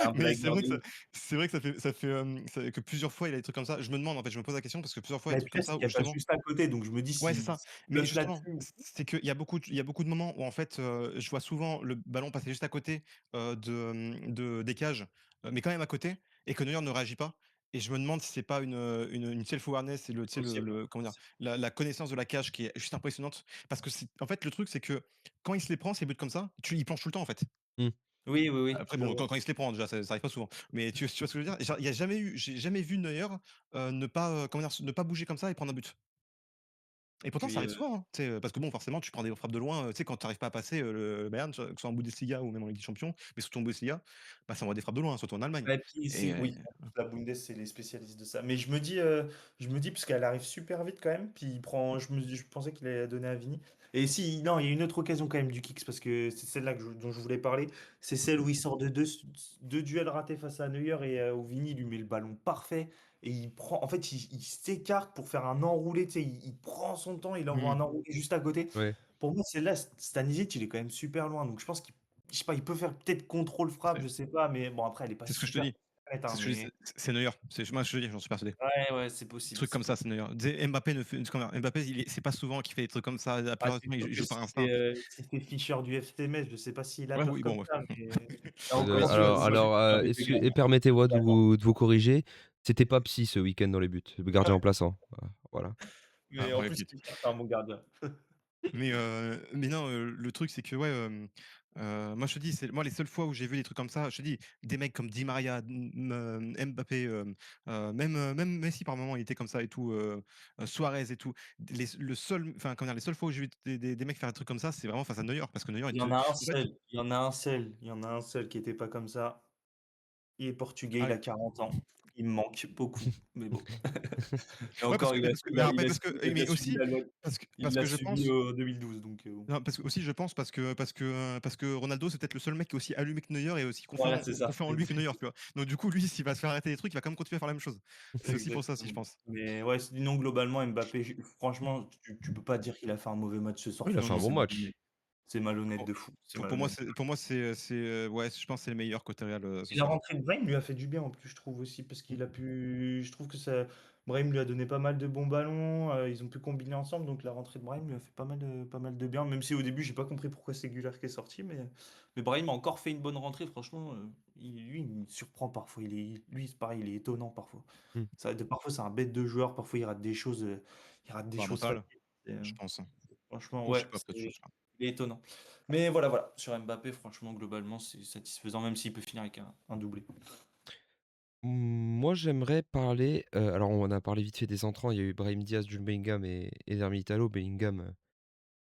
Un mais c'est blagueur vrai de que ouf. que plusieurs fois il a des trucs comme ça. Je me demande en fait, je me pose la question parce que plusieurs fois il y a Mais des le trucs comme pire, c'est ça qu'il où y a pas justement juste à côté, donc je me dis ouais, c'est s'il ça. Mais bluffe justement, là-dessus. c'est qu'il y a beaucoup de moments où en fait, je vois souvent le ballon passer juste à côté, des cages, mais quand même à côté et que Neuer ne réagit pas et je me demande si c'est pas une self awareness et tu sais Possible, le comment dire? possible. La connaissance de la cage qui est juste impressionnante parce que c'est en fait, le truc, c'est que quand il se les prend, ces buts comme ça, il planche tout le temps, en fait. Mmh. Oui, oui, oui, Après je bon, vois. quand il se les prend déjà, ça arrive pas souvent. Mais tu vois ce que je veux dire? Genre, il y a jamais eu j'ai jamais vu Neuer, ne pas, comment dire? Ne pas bouger comme ça et prendre un but. Et pourtant ça Puis, arrive souvent, hein, tu sais, parce que bon, forcément, tu prends des frappes de loin, tu sais, quand tu arrives pas à passer, le Bayern, tu vois, que ce soit en Bundesliga ou même en Ligue des Champions, mais surtout en Bundesliga, bah, ça envoie des frappes de loin, surtout en Allemagne et puis et c'est oui, en plus la Bundes, c'est les spécialistes de ça. Mais je me dis parce qu'elle arrive super vite quand même, puis il prend je pensais qu'il allait la donner à Vini. Et si, non, il y a une autre occasion quand même du Kicks, parce que c'est celle-là dont je voulais parler. C'est celle où il sort de deux duels ratés face à Neuer et où Vini lui met le ballon parfait. Et il prend, en fait, il s'écarte pour faire un enroulé, tu sais, il prend son temps, il envoie mmh, un enroulé juste à côté. Ouais. Pour moi, celle-là, Stanisic, il est quand même super loin. Donc je pense qu'il je sais pas, il peut faire peut-être contrôle frappe, je sais pas, mais bon après elle est pas c'est ce que je te super dis. complète, C'est hein, ce que je dis, mais c'est Neuer. C'est moi, je te dis, j'en suis persuadé. ouais, ouais, c'est Des possible, trucs c'est comme ça, possible. c'est Neuer. Tu sais, Mbappé ne fait comment Mbappé, c'est pas souvent qu'il fait des trucs comme ça. La Ah, plupart du c'est temps, sûr il que joue par si instinct. c'était Fischer du FC Metz, je sais pas s'il a Ouais, peur oui, comme bon, bref. ça, mais encore, Alors moi j'ai alors, permis des est-ce que gardiens, et permettez-moi totalement. de vous corriger, c'était pas Psy ce week-end dans les buts, le gardien Ouais, remplaçant. Voilà. Ah mais en bref, plus vite. Fischer, c'est un bon gardien. Mais non, le truc, c'est que, ouais, moi, je te dis, c'est moi, les seules fois où j'ai vu des trucs comme ça, je te dis, des mecs comme Di Maria, Mbappé, même Messi, par moment, il était comme ça et tout, Suarez et tout. Le seul enfin, comment dire? Les seules fois où j'ai vu des mecs faire des trucs comme ça, c'est vraiment face à Neuer, parce que Neuer, il Il y te en a un en fait seul, il y en a un seul, il y en a un seul qui était pas comme ça. Il est portugais, ah il ouais. a 40 ans. Il me manque beaucoup, mais bon. Et Ouais, parce encore, que il a parce que il mais a alors, il a parce suivi que il a mais suivi aussi la loi, il parce l'a que je suivi, pense. 2012, donc bon. Non, parce que aussi je pense parce que Ronaldo, c'est peut-être le seul mec qui est aussi allumé que Neuer et aussi Voilà, c'est ça, confiant en lui que Neuer, tu vois? Donc du coup, lui, s'il va se faire arrêter des trucs, il va quand même continuer à faire la même chose. C'est aussi pour ça, si je exactement. pense. Mais ouais, sinon globalement Mbappé, franchement, tu peux pas dire qu'il a fait un mauvais match ce soir. Oui, il a fait un Franchement, bon c'est match. malhonnête. C'est malhonnête Pour de fou, c'est pour moi, malhonnête. c'est, ouais, je pense que c'est le meilleur côté Real, ce Et la soir. rentrée de Brahim lui a fait du bien en plus, je trouve aussi, parce qu'il a pu. Je trouve que ça. Brahim lui a donné pas mal de bons ballons, ils ont pu combiner ensemble, donc la rentrée de Brahim lui a fait pas mal de bien, même si au début j'ai pas compris pourquoi c'est Güler qui est sorti, mais Brahim a encore fait une bonne rentrée, franchement, lui il me surprend parfois, lui c'est pareil, il est étonnant parfois. Mmh. Parfois c'est un bête de joueur, parfois il rate des Bah, choses mental, faciles. je pense, hein. Franchement, Ou je ouais, sais pas, peut-être, je sais pas. il est étonnant. Mais voilà, voilà, sur Mbappé, franchement, globalement, c'est satisfaisant, même s'il peut finir avec un doublé. Moi, j'aimerais parler, alors on a parlé vite fait des entrants, il y a eu Brahim Diaz, Jude Bellingham et Eder Militao. Bellingham,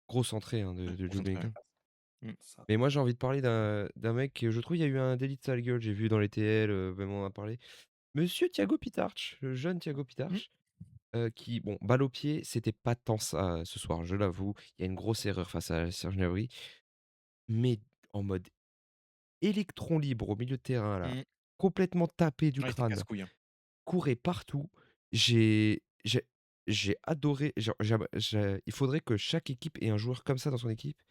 grosse entrée, hein, de Jude Concentré, ouais. Bellingham. Mmh. Ça. Mais moi, j'ai envie de parler d'un mec que je trouve il y a eu un délit de sale gueule, j'ai vu dans les TL, même on en a parlé. Monsieur Thiago Pittarch, le jeune Thiago Mmh. Pittarch, qui bon, balle au pied, c'était pas tant ça, ce soir, je l'avoue. Il y a une grosse erreur face à Serge Gnabry, mais en mode électron libre au milieu de terrain là, Mmh. complètement tapé du Ouais, il était crâne, casse-couille, hein. courait partout. J'ai j'ai j'ai adoré, genre, il faudrait que chaque équipe ait un joueur comme ça dans son équipe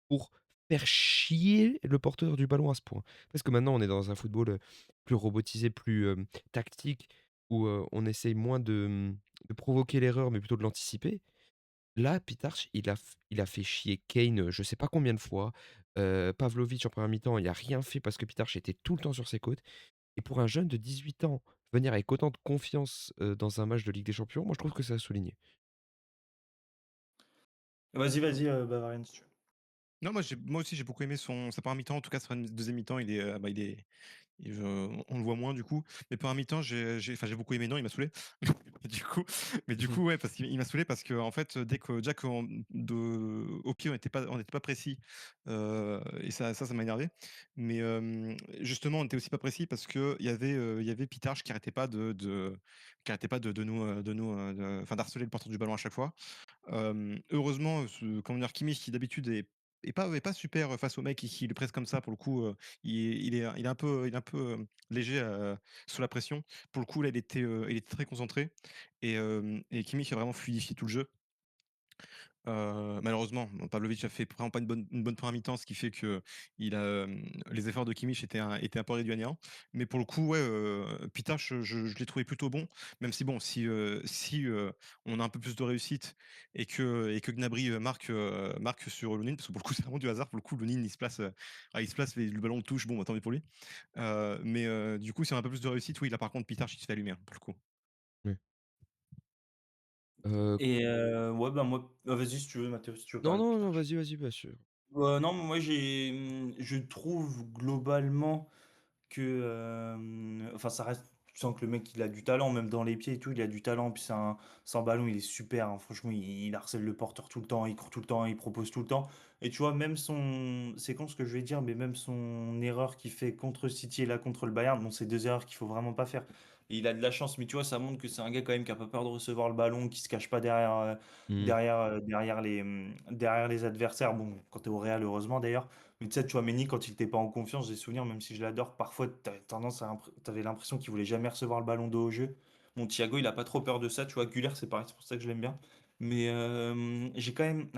pour faire chier le porteur du ballon à ce point. Parce que maintenant, on est dans un football, plus robotisé, plus, tactique, où, on essaye moins de provoquer l'erreur, mais plutôt de l'anticiper. Là, Pitarch, il a fait chier Kane, je sais pas combien de fois. Pavlovic en première mi-temps, il a rien fait parce que Pitarch était tout le temps sur ses côtes. Et pour un jeune de 18 ans, venir avec autant de confiance, dans un match de Ligue des Champions, moi je trouve que c'est à souligner. Vas-y, vas-y, Bavarian, si tu veux. Non, moi aussi, j'ai beaucoup aimé sa première mi-temps. En tout cas, sa deuxième mi-temps, on le voit moins du coup. Mais pendant mi-temps, j'ai beaucoup aimé. Non, il m'a saoulé. du coup, mais du coup, ouais, parce qu'il m'a saoulé parce que en fait, déjà au pied, on n'était pas précis. Et ça m'a énervé. Mais justement, on n'était aussi pas précis parce que il y avait Pitarch qui arrêtait pas de nous, enfin d'harceler le porteur du ballon à chaque fois. Heureusement, comment dire? Kimmich qui d'habitude est pas super face au mec qui le presse comme ça pour le coup, il est un peu léger, sous la pression. Pour le coup là, il était très concentré et Kimmich a vraiment fluidifié tout le jeu. Malheureusement, bon, Pavlovic a fait vraiment pas une bonne première mi-temps, ce qui fait que les efforts de Kimmich étaient un peu réduits à néant. Mais pour le coup, ouais, Pittard, je l'ai trouvé plutôt bon, même si bon, si on a un peu plus de réussite et que Gnabry, marque sur Lunin, parce que pour le coup, c'est vraiment du hasard. Pour le coup, Lunin, il se place, le ballon le touche, bon, bah, tant mieux pour lui. Mais du coup, si on a un peu plus de réussite, oui, là, par contre, Pittard, il se fait allumer, hein, pour le coup. Oui. Heu, Et ouais, bah moi, vas-y, si tu veux, Mathéo, si tu veux non, parler de non, non, Pitach. vas-y, bien sûr. Non, moi, je trouve globalement que, enfin, ça reste. tu sens que le mec, il a du talent, même dans les pieds et tout, il a du talent. Puis c'est un ballon, il est super, hein. Franchement, il harcèle le porteur tout le temps, il court tout le temps, il propose tout le temps. Et tu vois, même c'est con ce que je vais dire, mais même son erreur qu'il fait contre City et là contre le Bayern, bon, c'est deux erreurs qu'il faut vraiment pas faire. Et il a de la chance, mais tu vois, ça montre que c'est un gars quand même qui a pas peur de recevoir le ballon, qui se cache pas Mmh. derrière les adversaires. Bon, quand t'es au Real, heureusement d'ailleurs. Mais tu sais, Tchouaméni, quand il était pas en confiance, j'ai souvenir, même si je l'adore, parfois t'avais l'impression qu'il voulait jamais recevoir le ballon dos au jeu. Bon, Thiago, il a pas trop peur de ça, tu vois. Güler, c'est pareil, c'est pour ça que je l'aime bien. Mais j'ai quand même.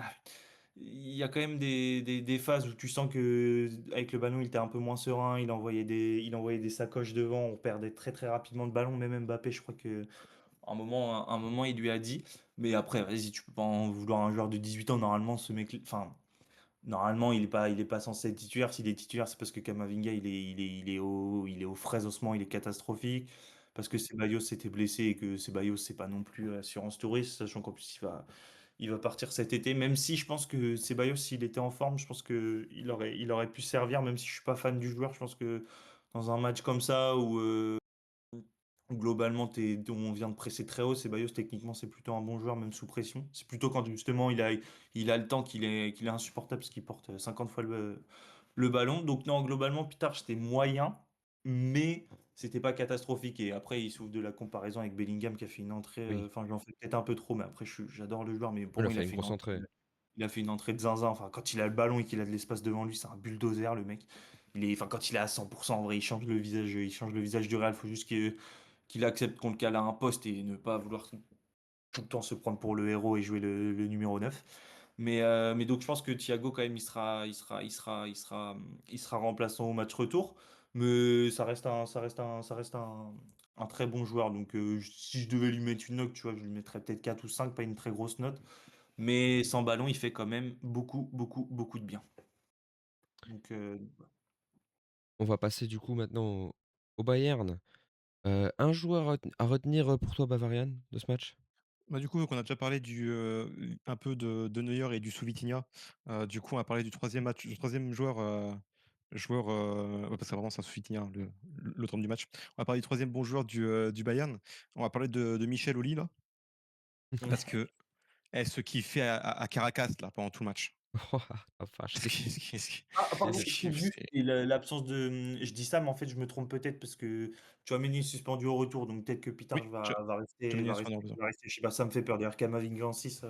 Il y a quand même des phases où tu sens que avec le ballon, il était un peu moins serein, il envoyait des sacoches devant, on perdait très très rapidement le ballon, même Mbappé, je crois que un moment, il lui a dit. Mais après, vas-y, tu peux pas en vouloir un joueur de 18 ans, normalement, ce mec, enfin. Normalement, il est pas censé être titulaire. S'il est titulaire, c'est parce que Kamavinga, il est aux fraises ossements, il est catastrophique. Parce que Ceballos s'était blessé et que Ceballos, c'est pas non plus assurance touriste, sachant qu'en plus, il va partir cet été. Même si je pense que Ceballos, s'il était en forme, je pense qu'il aurait pu servir, même si je suis pas fan du joueur. Je pense que dans un match comme ça où globalement on vient de presser très haut, Ceballos, techniquement, c'est plutôt un bon joueur, même sous pression. C'est plutôt quand justement il a le temps qu'il est insupportable parce qu'il porte 50 fois le ballon. Donc non, globalement, Pittard, c'était moyen, mais c'était pas catastrophique. Et après, il souffre de la comparaison avec Bellingham qui a fait une entrée. Oui. Enfin, j'en fais peut-être un peu trop, mais après, j'adore le joueur, mais pour Il a moi, il fait a une fait une grosse entrée. entrée. Il a fait une entrée de zinzin. Enfin, quand il a le ballon et qu'il a de l'espace devant lui, c'est un bulldozer, le mec. Enfin, quand il est à 100%, en vrai, il change le visage du Real. Faut juste qu'il accepte qu'on le cale à un poste et ne pas vouloir tout le temps se prendre pour le héros et jouer le numéro 9. Mais donc je pense que Thiago quand même il sera remplaçant au match retour. Mais ça reste un très bon joueur. Donc si je devais lui mettre une note, tu vois, je lui mettrais peut-être 4 ou 5, pas une très grosse note. Mais sans ballon, il fait quand même beaucoup, beaucoup, beaucoup de bien. Donc On va passer du coup maintenant au Bayern. Un joueur à retenir, pour toi, Bavarian, de ce match? Bah, du coup, donc on a déjà parlé un peu de Neuer et du sous Vitinha. Du coup, on va parler du troisième joueur, ouais, parce que vraiment c'est un sous Vitinha, l'autre homme du match. On va parler du troisième bon joueur du Bayern. On va parler de Michel Auly là, parce que, ce qu'il fait à Caracas là, pendant tout le match. Oh la vache, Ce qui ce qui ce qui Pardon, ce je qui trouve juste c'est et l'absence de. Je dis ça, mais en fait, je me trompe peut-être parce que tu as Meunier suspendu au retour, donc peut-être que oui, Pitard va rester, Tchouaméni va a souffert dans rester, le besoin. va rester. Je sais pas, ça me fait peur. D'ailleurs, Kamavinga en 6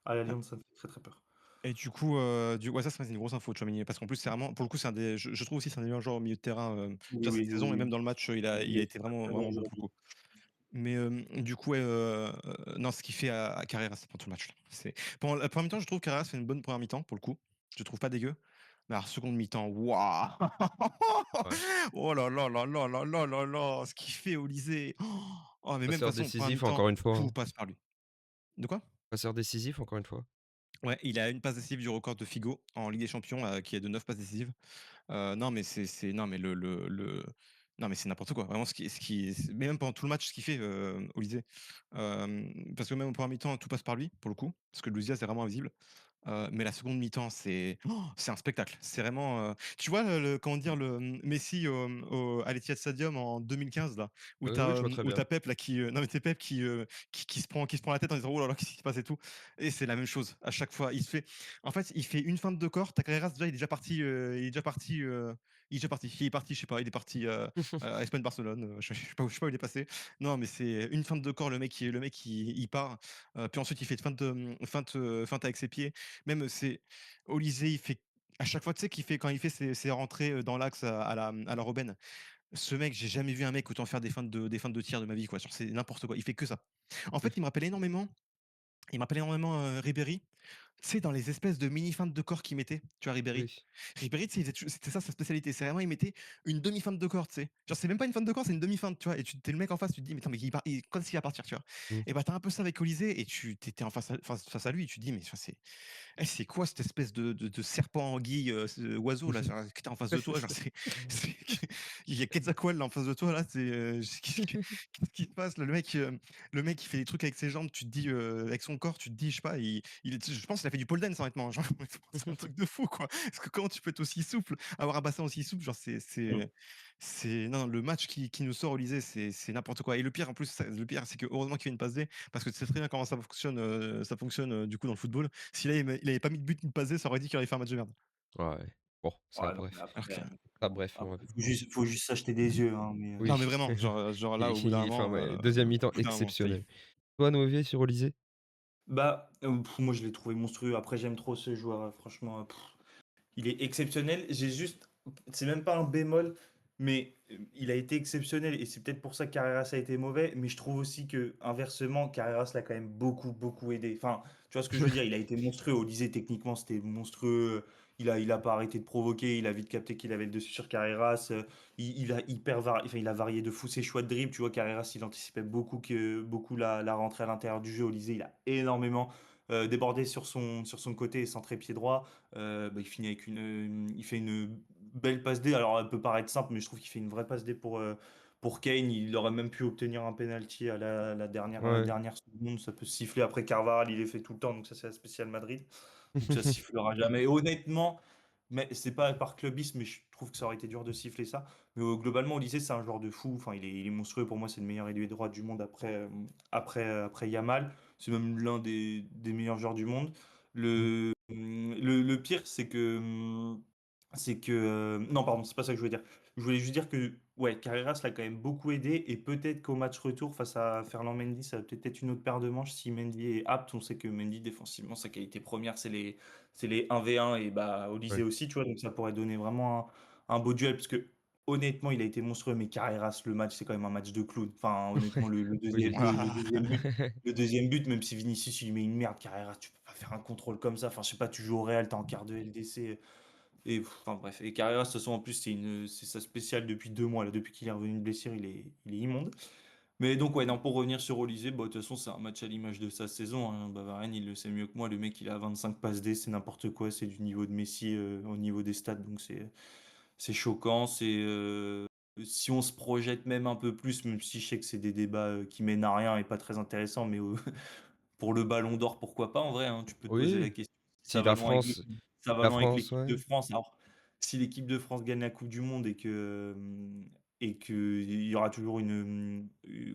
à l'Allianz, ça me fait très très peur. Et du coup, ouais, ça, c'est une grosse info, Tchouaméni, parce qu'en plus, c'est vraiment pour le coup, c'est un des je trouve aussi, c'est un des meilleurs joueurs au milieu de terrain, Oui, déjà cette oui, saison et oui, même dans le match, il a il est été vraiment très bon vraiment bon pour le aujourd'hui. coup. Mais, du coup, ouais, non, ce qu'il fait à Carreras pendant tout le match, là, pendant la première mi-temps, je trouve Carreras fait une bonne première mi-temps, pour le coup. Je trouve pas dégueu. Mais alors seconde mi-temps, waouh! Ouais. Oh là là là là là là là là! Ce qu'il fait Olysée! Oh, mais même de toute Passeur façon, première décisif mi-temps, encore une fois, tout hein. passe par lui. De quoi? Passeur décisif encore une fois. Ouais, il a une passe décisive du record de Figo en Ligue des Champions, qui est de 9 passes décisives. Non, mais c'est non, mais non, mais c'est n'importe quoi. Vraiment mais même pendant tout le match, ce qu'il fait, Olysée. Parce que même au premier mi-temps, tout passe par lui, pour le coup, parce que Louisias est vraiment invisible. Mais la seconde mi-temps, c'est un spectacle. C'est vraiment, tu vois comment dire? Messi à l'Etihad Stadium en 2015 là, Oui, oui, je vois très où bien. tu Pep là non mais tu Pep qui se prend la tête en disant: «Oh là là, qu'est-ce qui se passe et tout?» Et c'est la même chose à chaque fois. En fait, il fait une feinte de corps, ta Carreras déjà il est déjà parti, il est parti, je sais pas, il est parti, à Espagne-Barcelone, je sais pas où il est passé. Non, mais c'est une feinte de corps, le mec il part, puis ensuite il fait feinte avec ses pieds. Même c'est Olysée, il fait à chaque fois, tu sais, quand il fait ses rentrées, dans l'axe à la Robben. Ce mec, j'ai jamais vu un mec autant faire des feintes de tir de ma vie, quoi. Genre, c'est n'importe quoi. Il fait que ça. En fait, il me rappelle énormément, Ribéry. Tu sais, dans les espèces de mini feintes de corps qu'il mettait, tu vois, Ribéry? Oui. Ribéry, tu sais, c'était ça sa spécialité. C'est vraiment, il mettait une demi-feinte de corps, tu sais? Genre, c'est même pas une feinte de corps, c'est une demi-feinte, tu vois? Et tu es le mec en face, tu te dis: «Mais attends, mais quand est-ce qu'il va partir?» tu vois? Mmh. Et bah, tu as un peu ça avec Olysée et tu es en face à lui et tu te dis: «Mais enfin, c'est quoi cette espèce de serpent anguille, ce oiseau là, genre, que tu en face de toi?» genre, c'est il y a Quetzalcoatl là en face de toi là, qu'est-ce qui se passe? Le mec, il fait des trucs avec ses jambes, tu te dis, avec son corps, tu te dis, je sais pas, je pense qu'il a fait du pole dance, honnêtement, genre, c'est un truc de fou, quoi. Parce que comment tu peux être aussi souple, avoir un bassin aussi souple, genre Mmh. non, le match qui nous sort au lycée, c'est n'importe quoi et le pire en plus, le pire, c'est que heureusement qu'il fait une passe D parce que tu sais très bien comment ça fonctionne, du coup, dans le football. Si là, il avait pas mis de but ni de passe D, ça aurait dit qu'il allait faire un match de merde. Ouais. Bon, ça Ouais, non, mais bref. Alors après, que Ça bref, on va après faut juste s'acheter des yeux, hein, mais oui. non, mais vraiment, genre là, Et au bout d'un enfin, moment, ouais, 2e mi-temps ça y exceptionnel. est. Toi, Noé sur Olysée? bah, moi je l'ai trouvé monstrueux. Après j'aime trop ce joueur, franchement, il est exceptionnel. J'ai juste c'est même pas un bémol, mais il a été exceptionnel et c'est peut-être pour ça que Carreras a été mauvais, mais je trouve aussi que inversement, Carreras l'a quand même beaucoup, beaucoup aidé. Enfin, tu vois ce que je veux dire? Il a été monstrueux. Olysée, techniquement, c'était monstrueux. Il a pas arrêté de provoquer. Il a vite capté qu'il avait le dessus sur Carreras. Il a varié de fou ses choix de dribble. Tu vois, Carreras, il anticipait beaucoup la rentrée à l'intérieur du jeu. Olysée, il a énormément débordé sur son côté et centré pied droit. Il finit avec il fait une belle passe D. Alors, elle peut paraître simple, mais je trouve qu'il fait une vraie passe D pour Kane. Il aurait même pu obtenir un penalty à la Ouais. dernière seconde. Ça peut se siffler. Après, Carvajal, il est fait tout le temps, donc ça, c'est la spéciale Madrid. Donc, ça se sifflera jamais. Et honnêtement, mais c'est pas par clubisme, mais je trouve que ça aurait été dur de siffler ça. Mais globalement, au lycée, c'est un joueur de fou. Enfin, il est monstrueux. Pour moi, c'est le meilleur ailier droit du monde après Yamal. C'est même l'un des meilleurs joueurs du monde. Mmh. Le pire, c'est que non, pardon, c'est pas ça que je voulais dire. Je voulais juste dire que ouais, Carreras l'a quand même beaucoup aidé et peut-être qu'au match retour face à Ferland Mendy, ça va peut-être être une autre paire de manches si Mendy est apte. On sait que Mendy défensivement, sa qualité première, c'est les 1v1 et bah Olysée Ouais. aussi, tu vois. Donc ça pourrait donner vraiment un beau duel parce que honnêtement, il a été monstrueux, mais Carreras, le match, c'est quand même un match de clown. Enfin, honnêtement, le Oui. deuxième, le deuxième but. Le deuxième but, même si Vinicius il met une merde, Carreras, tu peux pas faire un contrôle comme ça. Enfin, je sais pas, tu joues au Real, t'es en quart de LDC. Et enfin bref. Et Carreras, de toute façon, en plus, c'est sa spéciale depuis 2 mois. Là, depuis qu'il est revenu de blessure, il est immonde. Mais donc, ouais, non, pour revenir sur Olysée, bah, de toute façon, c'est un match à l'image de sa saison, hein. Bavarian, il le sait mieux que moi. Le mec, il a 25 passes D, c'est n'importe quoi. C'est du niveau de Messi au niveau des stats. Donc, c'est choquant. Si on se projette même un peu plus, même si je sais que c'est des débats qui mènent à rien et pas très intéressants, mais pour le Ballon d'Or, pourquoi pas en vrai, hein, tu peux te poser la Oui, question. si Ça va la loin avec France l'équipe, ça va la loin avec France, l'équipe de ouais. France. Alors, si l'équipe de France gagne la Coupe du Monde et que il y aura toujours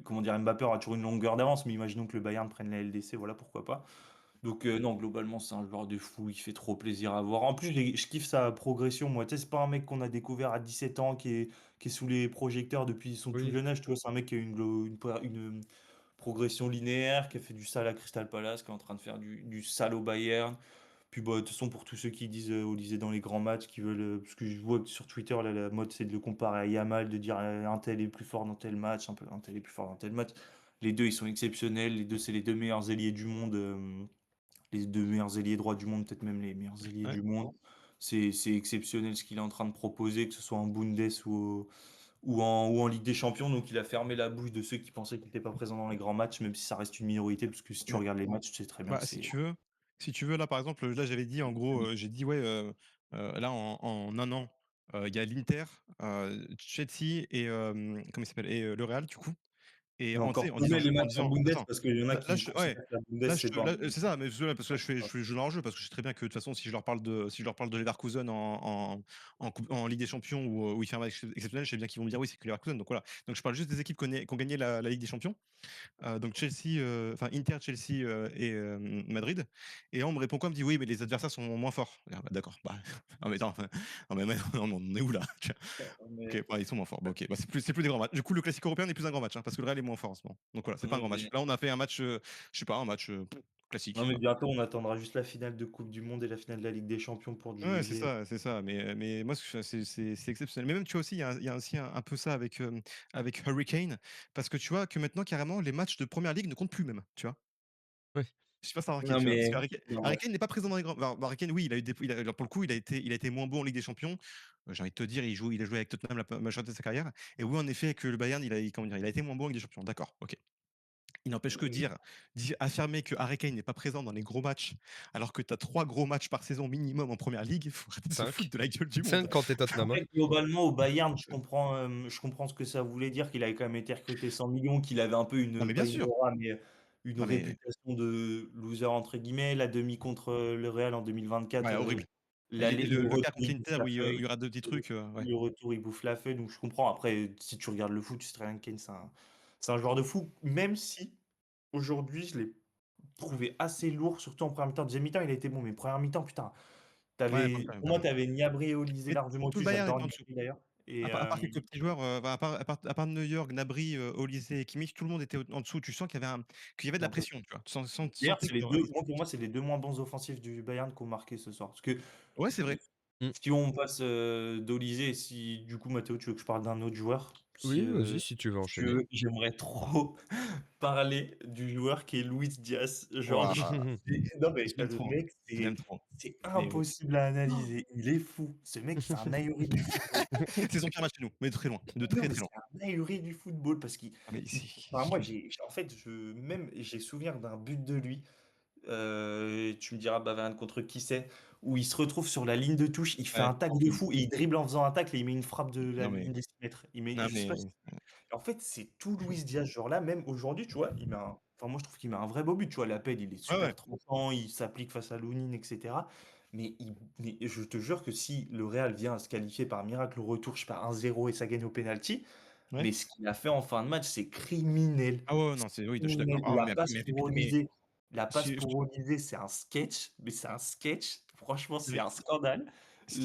comment dire, Mbappé aura toujours une longueur d'avance, mais imaginons que le Bayern prenne la LDC, voilà pourquoi pas. Donc non, globalement, c'est un joueur de fou, il fait trop plaisir à voir. En plus, je kiffe sa progression, moi. Tu sais, c'est pas un mec qu'on a découvert à 17 ans, qui est sous les projecteurs depuis son tout Oui. jeune âge. Tu vois, c'est un mec qui a une progression linéaire, qui a fait du sale à Crystal Palace, qui est en train de faire du sale au Bayern. Puis bah, de toute façon, pour tous ceux qui disent Olysée dans les grands matchs, qui veulent, parce que je vois que sur Twitter, là, la mode, c'est de le comparer à Yamal, de dire un tel est plus fort dans tel match, un tel est plus fort dans tel match. Les deux, ils sont exceptionnels. Les deux, c'est les deux meilleurs ailiers du monde. Les deux meilleurs ailiers droits du monde, peut-être même les meilleurs ailiers Ouais. du monde. C'est exceptionnel ce qu'il est en train de proposer, que ce soit en Bundes ou en Ligue des Champions. Donc il a fermé la bouche de ceux qui pensaient qu'il n'était pas présent dans les grands matchs, même si ça reste une minorité, parce que si tu Mais regardes les matchs, tu sais très bien que bah, c'est si tu veux, là, par exemple, là, j'avais dit, en gros, magnifique. j'ai dit, ouais, là, en 1 an, il y a l'Inter, Chelsea et comment il s'appelle? Et le Real, du coup. Et Mais tu sais, encore en plus disant les en matchs en disant Bundes, attends, parce qu'il y en a là, qui je ouais, considèrent que la Bundes, là, c'est pas c'est ça, mais parce que là, un- je joue leur jeu, parce que je sais très bien que, de toute façon, si je leur parle de Leverkusen en Ligue des Champions où il fait un match exceptionnel, je sais bien qu'ils vont me dire: «Oui, c'est que Leverkusen», donc voilà. Donc je parle juste des équipes qui ont gagné la Ligue des Champions. Donc Chelsea, enfin Inter, Chelsea, et Madrid. Et là, on me répond quoi? On me dit: «Oui, mais les adversaires sont moins forts». Ah bah d'accord, bah non mais attends, non mais non, mais on en est où là? mais, OK, bah, ils sont moins forts. Bah, OK, bah, c'est plus des grands matchs. Du coup, le classique européen n'est plus un grand match, hein, parce que le Real est moins fort en ce moment. Donc voilà, c'est pas un non, grand match. mais, Là, on a fait un match, je sais pas, un match, non, classique. mais bientôt, on attendra juste la finale de Coupe du Monde et la finale de la Ligue des Champions pour Ouais, c'est juger. ça, c'est ça. Mais moi, c'est exceptionnel. Mais même, tu vois aussi, il y a aussi un peu ça avec Harry Kane, parce que tu vois que maintenant, carrément, les matchs de première ligue ne comptent plus même, tu vois? Ouais. Je sais pas si tu as remarqué, Non, tu vois? Parce mais que non, Harry Kane n'est pas présent dans les grands, alors Harry Kane, oui, il a eu des alors pour le coup, il a été moins bon en Ligue des Champions. J'ai envie de te dire, il a joué avec Tottenham la majorité de sa carrière. Et oui, en effet, que le Bayern, comment dire? Il a été moins bon en Ligue des Champions. D'accord, OK. Il n'empêche que affirmer que Harry Kane n'est pas présent dans les gros matchs, alors que tu as 3 gros matchs par saison minimum en première ligue, il faut arrêter de se foutre 5. de la gueule du monde. 5 quand tu Tottenham, hein. après, globalement, au Bayern, je comprends ce que ça voulait dire, qu'il avait quand même été recruté 100 millions, qu'il avait un peu Non, mais bien pas une sûr. aura, mais une Non mais réputation de «loser» entre guillemets, la demi contre, le Real en 2024, ouais, horrible. Et l'aller le le quart retour, contre il bouffe l'Inter la où il feuille, y aura 2 petits le trucs, ouais. le retour, il bouffe la feuille, donc je comprends. Après, si tu regardes le foot, tu sais très bien que Kane, c'est un joueur de fou, même si aujourd'hui, je l'ai trouvé assez lourd, surtout en première mi-temps. Deuxième mi-temps, il a été bon, mais première mi-temps, putain, Ouais, pas mal, pour pas moi, mal. tu avais Gnabry et Olise Mais largement tout le au-dessus. Bayern J'adore était en dessous. Gnabry d'ailleurs et À part quelques petits joueurs, bah, à part Neuer, Gnabry, Olise et Kimmich, tout le monde était en dessous. Tu sens qu'il y avait de la un peu. pression, tu vois? Tu D'ailleurs, sentais c'est les que 2. Moi, pour moi, c'est les 2 moins bons offensifs du Bayern qui ont marqué ce soir. Parce que ouais, c'est vrai. Mmh. si on passe, d'Olise et si du coup, Mathéo, tu veux que je parle d'un autre joueur? Si, Oui, vas-y, si tu veux si tu enchaîner. veux, j'aimerais trop parler du joueur qui est Luis Diaz. Genre, Waouh! non, mais Je l'aime le trop, hein. mec, Je l'aime trop. c'est Mais oui. impossible à analyser. Il est fou. Ce mec, c'est un ahuri du football. C'est son pire match chez nous, mais de très loin, de Non, très, mais très c'est loin. un ahuri du football parce qu'il Ah mais il c'est enfin, moi, en fait, j'ai souvenir d'un but de lui. Tu me diras, Bavard contre qui c'est, où il se retrouve sur la ligne de touche, il fait ouais. un tacle de fou et il dribble en faisant un tacle et il met une frappe de la Non mais ligne des 6 mètres. non Je sais pas mais si en fait, c'est tout Luis Diaz, genre là, même aujourd'hui, tu vois, enfin, moi, je trouve qu'il met un vrai beau but, tu vois, l'appel, il est ouais, ouais. super tranchant, il s'applique face à Lounine, etc. Mais je te jure que si le Real vient à se qualifier par miracle au retour, je sais pas, 1-0 et ça gagne au penalty, Ouais. mais ce qu'il a fait en fin de match, c'est criminel. Ah ouais, ouais, C'est non, c'est oui, je suis d'accord. criminel. Ah ouais, mais La passe si pour Olysée, c'est un sketch, mais c'est un sketch. Franchement, c'est mais un scandale. ce qui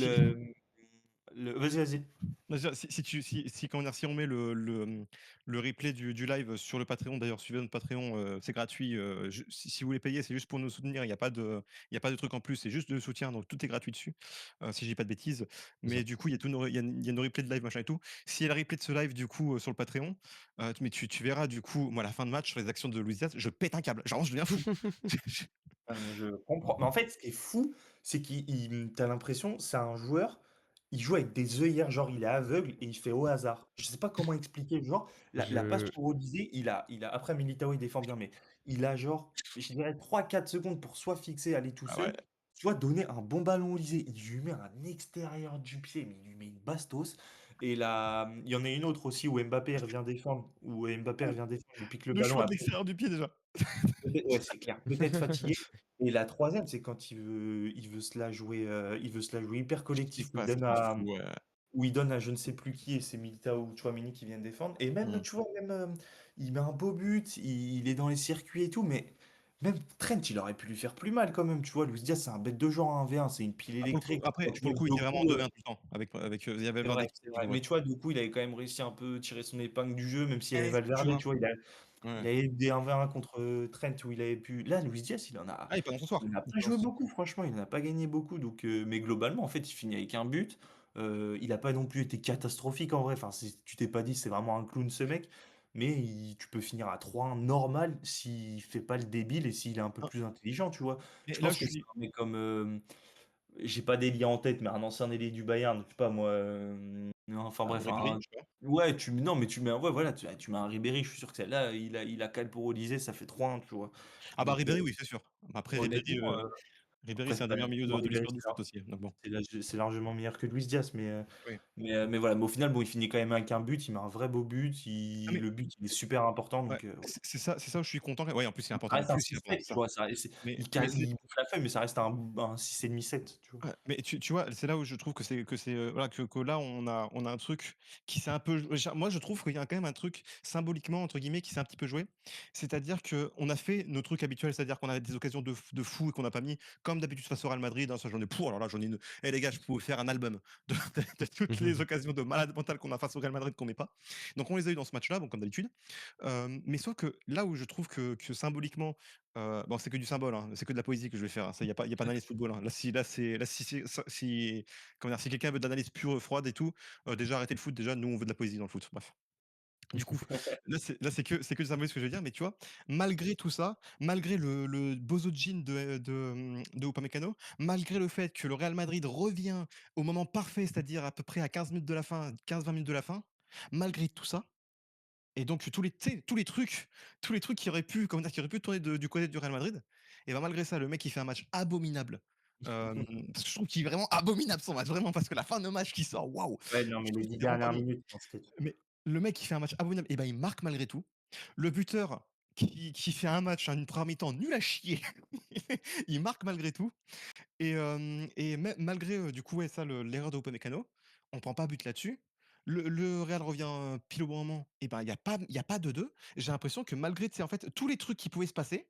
Le, vas-y, vas-y. bah, déjà, comment dire, si on met le replay du live sur le Patreon, d'ailleurs, suivez notre Patreon, c'est gratuit. Si vous voulez payer, c'est juste pour nous soutenir. Il y a pas de truc en plus, c'est juste de soutien, donc tout est gratuit dessus, si je dis pas de bêtises. C'est ça. Mais du coup, il y a nos replays de live, machin et tout. S'il y a le replay de ce live, du coup, sur le Patreon, mais tu verras, du coup, moi, à la fin de match, sur les actions de Luis Diaz, je pète un câble. Genre, je deviens fou. Je comprends. Mais en fait, ce qui est fou, c'est t'as l'impression, c'est un joueur, il joue avec des œillères, genre il est aveugle et il fait au hasard. Je sais pas comment expliquer. Genre, la passe Je pour Olysée, après Militao, il défend bien, mais il a genre, je dirais 3-4 secondes pour soit fixer, aller tout Ah ouais. seul, soit donner un bon ballon à Olysée. Il lui met un extérieur du pied, mais il lui met une bastos. Et là, il y en a une autre aussi où Mbappé revient défendre, il pique le Le ballon choix de après. l'extérieur du pied, déjà. Ouais, c'est clair, peut-être fatigué. Et la troisième, c'est quand il veut se la jouer hyper Je kiffe collectif, pas, ça, c'est fou, ouais. où il donne à je ne sais plus qui, et c'est Militao ou Tchouaméni qui viennent défendre. Et même, Mmh. tu vois, même, il met un beau but, il est dans les circuits et tout, mais même Trent, il aurait pu lui faire plus mal quand même, tu vois. Luis Diaz, c'est un bête de genre, un 1v1, c'est une pile Ah, pour le coup électrique. après, Quand tu pour le mets coup, il était vraiment en Doku, 2v1 tout le temps il y avait c'est Valverde vrai, qui c'est qui vrai. ouais. Mais tu vois, Doku, il avait quand même réussi un peu tirer son épingle du jeu, même s'il y avait Eh, tu Valverde, vois? tu vois, il Ouais. avait des 1v1 contre Trent où il avait pu. Là, Luis Diaz, Ah, il est pas dans son soir. il n'a Il pas est pas dans joué son beaucoup, franchement, il n'a pas gagné beaucoup. Donc, mais globalement, en fait, il finit avec un but. Il n'a pas non plus été catastrophique en vrai. Enfin, tu t'es pas dit c'est vraiment un clown ce mec, mais tu peux finir à 3-1 normal s'il fait pas le débile et s'il est un peu ah, plus intelligent, tu vois. mais Je là, pense je que c'est suis un mec comme, j'ai pas d'Elia en tête, mais un ancien ailier du Bayern, je sais pas moi, non, enfin un bref, Ribéry, tu vois? ouais, non, mais tu mets ouais, voilà, tu mets un Ribéry, je suis sûr que celle-là, il a cale pour Olysée, ça fait 3-1, tu vois? Ah bah, Donc, Ribéry, oui, c'est sûr. Après Ribéry, honnêtement, Ribéry, après c'est c'est un pas des meilleurs milieux bon, de Ribéry, l'histoire du foot aussi, donc bon. c'est largement meilleur que Luis Diaz, Oui. mais voilà, mais au final, bon, il finit quand même avec un but, il met un vrai beau but, Non mais le but, il est super important, ouais, donc c'est ça où je suis content. Ouais, en plus, c'est ça important. En reste un plus, c'est important, 6-7, c'est tu ça. vois? Mais c'est Il bouffe la feuille, mais ça reste un 6,5-7, tu vois? ouais, mais tu vois, c'est là où je trouve que c'est, voilà, que là, on a un truc qui s'est un peu moi, je trouve qu'il y a quand même un truc «symboliquement» entre guillemets qui s'est un petit peu joué. C'est-à-dire qu'on a fait nos trucs habituels, c'est-à-dire qu'on avait des occasions de fou et qu'on n'a pas mis, comme d'habitude face au Real Madrid, hein, ça j'en ai alors là, j'en ai une les gars, je peux vous faire un album de toutes les occasions de malade mental qu'on a face au Real Madrid qu'on met pas. Donc on les a eu dans ce match-là, bon comme d'habitude. Mais soit que là où je trouve que symboliquement, bon, c'est que du symbole, hein, c'est que de la poésie que je vais faire, hein. Ça, il y a pas d'analyse football, hein. Si comment dire? Si quelqu'un veut de l'analyse pure, froide et tout, déjà arrêtez le foot, déjà, nous, on veut de la poésie dans le foot, bref. Du coup, là, c'est que du symbole ce que je veux dire, mais tu vois? Malgré tout ça, malgré le bozodjine de Upamecano, malgré le fait que le Real Madrid revient au moment parfait, c'est-à-dire à peu près à 15 minutes de la fin, 15-20 minutes de la fin, malgré tout ça et donc tous les tu sais, tous les trucs qui auraient pu, comment dire? Qui auraient pu tourner du côté du Real Madrid et ben, malgré ça, le mec, il fait un match abominable. Parce que je trouve qu'il est vraiment abominable son match, vraiment, parce que la fin de match qui sort, waouh! Ouais, non, mais Je trouve les qu'il 10 était vraiment pas dernières bon. minutes, c'est un sketch. Mais le mec, il fait un match abominable et ben, il marque malgré tout. Le buteur qui fait un match, une première mi-temps nul à chier. Il marque malgré tout et malgré, du coup, ouais, ça, l'erreur de Upamecano, on prend pas but là-dessus. Le Real revient, pile au bon moment et ben, il y a pas 2-2. J'ai l'impression que malgré, tu sais, en fait, tous les trucs qui pouvaient se passer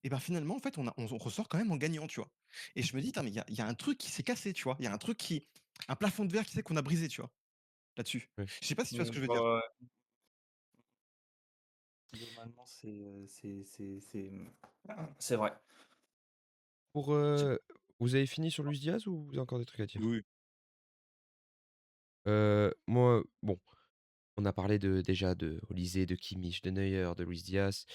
et ben, finalement, en fait, on ressort quand même en gagnant, tu vois? Et je me dis: «Putain, mais il y a un truc qui s'est cassé», tu vois? Il y a un truc un plafond de verre qui sait qu'on a brisé, tu vois? Là-dessus. Ouais. Je sais pas si tu vois ce que je veux Ouais, dire? ouais. Globalement, c'est vrai. Pour, vous avez fini sur Luis Diaz ou vous avez encore des trucs à dire? Oui, Moi, bon, on a parlé déjà de Olise, de Kimmich, de Neuer, de Luis Diaz.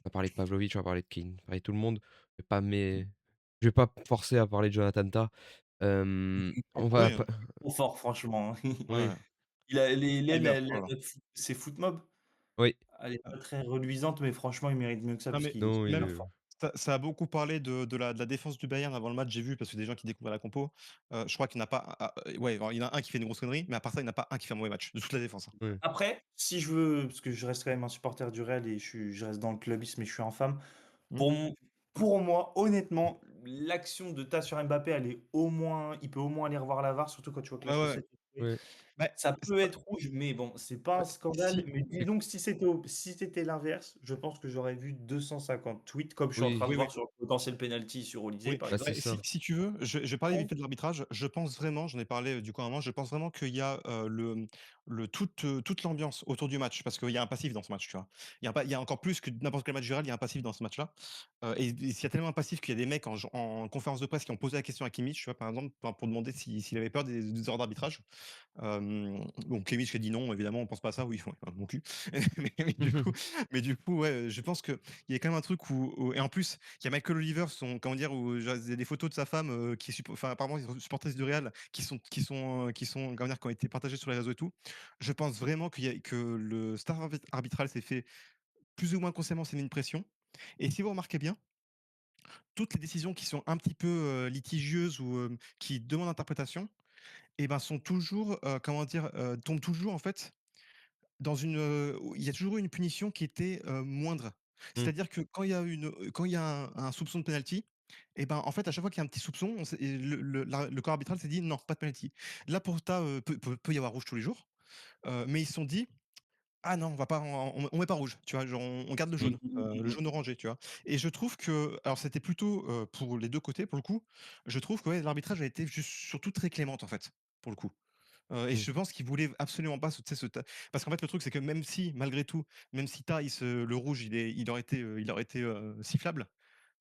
On a parlé de Pavlovic, on a parlé de Kane, parlé de tout le monde. Je vais pas forcer à parler de Jonathan Tah. On va oui, pas Trop fort, franchement. oui, ouais. Il a Ah, il est la affreux, là. note c'est Footmob. oui, Elle est pas très reluisante, mais franchement, il mérite mieux que ça Non, parce mais qu'il est non, il même super est fort. ça a beaucoup parlé de la défense du Bayern avant le match, j'ai vu, parce que des gens qui découvraient la compo. Je crois qu'il n'y en a pas ouais, alors il y en a un qui fait une grosse connerie, mais à part ça, il n'y en a pas un qui fait un mauvais match, de toute la défense, hein. ouais. Après, si je veux parce que je reste quand même un supporter du Real et je reste dans le clubisme et je suis infâme. Mmh. Pour mon pour moi, honnêtement, l'action de Tas sur Mbappé, elle est au moins il peut au moins aller revoir la VAR, surtout quand tu vois que la Ouais, ouais, ouais. chaussette est tombée. Bah, Ça c'est peut pas être rouge, mais bon, c'est pas un scandale. si, Mais disons que si c'était l'inverse, je pense que j'aurais vu 250 tweets, comme je suis en train Oui, de oui, oui. voir sur le potentiel penalty sur Olysée, Oui, par bah, c'est exemple. bah, si ça. si tu veux, je vais parler vite fait de l'arbitrage. Je pense vraiment, j'en ai parlé, du coup à un moment, je pense vraiment qu'il y a, toute l'ambiance autour du match, parce qu'il y a un passif dans ce match, tu vois? Il y a encore plus que n'importe quel match du Real, il y a un passif dans ce match-là, et s'il y a tellement un passif qu'il y a des mecs en conférence de presse qui ont posé la question à Kimmich, tu vois, par exemple, pour demander s'il avait peur des erreurs d'arbitrage. Bon, Kimmich qui a dit: «Non, évidemment, on pense pas à ça». Oui, ouais, mon cul. Mais du coup, ouais, je pense qu'il y a quand même un truc où et en plus, il y a Michael Oliver, son comment dire? Où genre il y a des photos de sa femme, qui est enfin apparemment supportrice du Real, comment dire? Qui ont été partagées sur les réseaux et tout. Je pense vraiment que le staff arbitral s'est fait plus ou moins consciemment s'est mis une pression, et si vous remarquez bien, toutes les décisions qui sont un petit peu, litigieuses ou, qui demandent interprétation, et ben, sont toujours, comment dire? Tombent toujours en fait il y a toujours eu une punition qui était, moindre. Mmh. C'est-à-dire que quand il y a un soupçon de penalty, et ben, en fait, à chaque fois qu'il y a un petit soupçon, on s'est et le corps arbitral s'est dit: «Non, pas de penalty». Là, pour ça, peut y avoir rouge tous les jours, mais ils se sont dit: «Ah non, on va pas on met pas rouge», tu vois? Genre on garde Mmh, mmh, mmh, le mmh. jaune orangé, tu vois? Et je trouve que alors c'était plutôt, pour les 2 côtés, pour le coup. Je trouve que, ouais, l'arbitrage a été juste surtout très clémente, en fait, pour le coup. Et Mmh. je pense qu'il voulait absolument pas tu sais, parce qu'en fait, le truc, c'est que même si, malgré tout, même si le rouge, il aurait été, sifflable,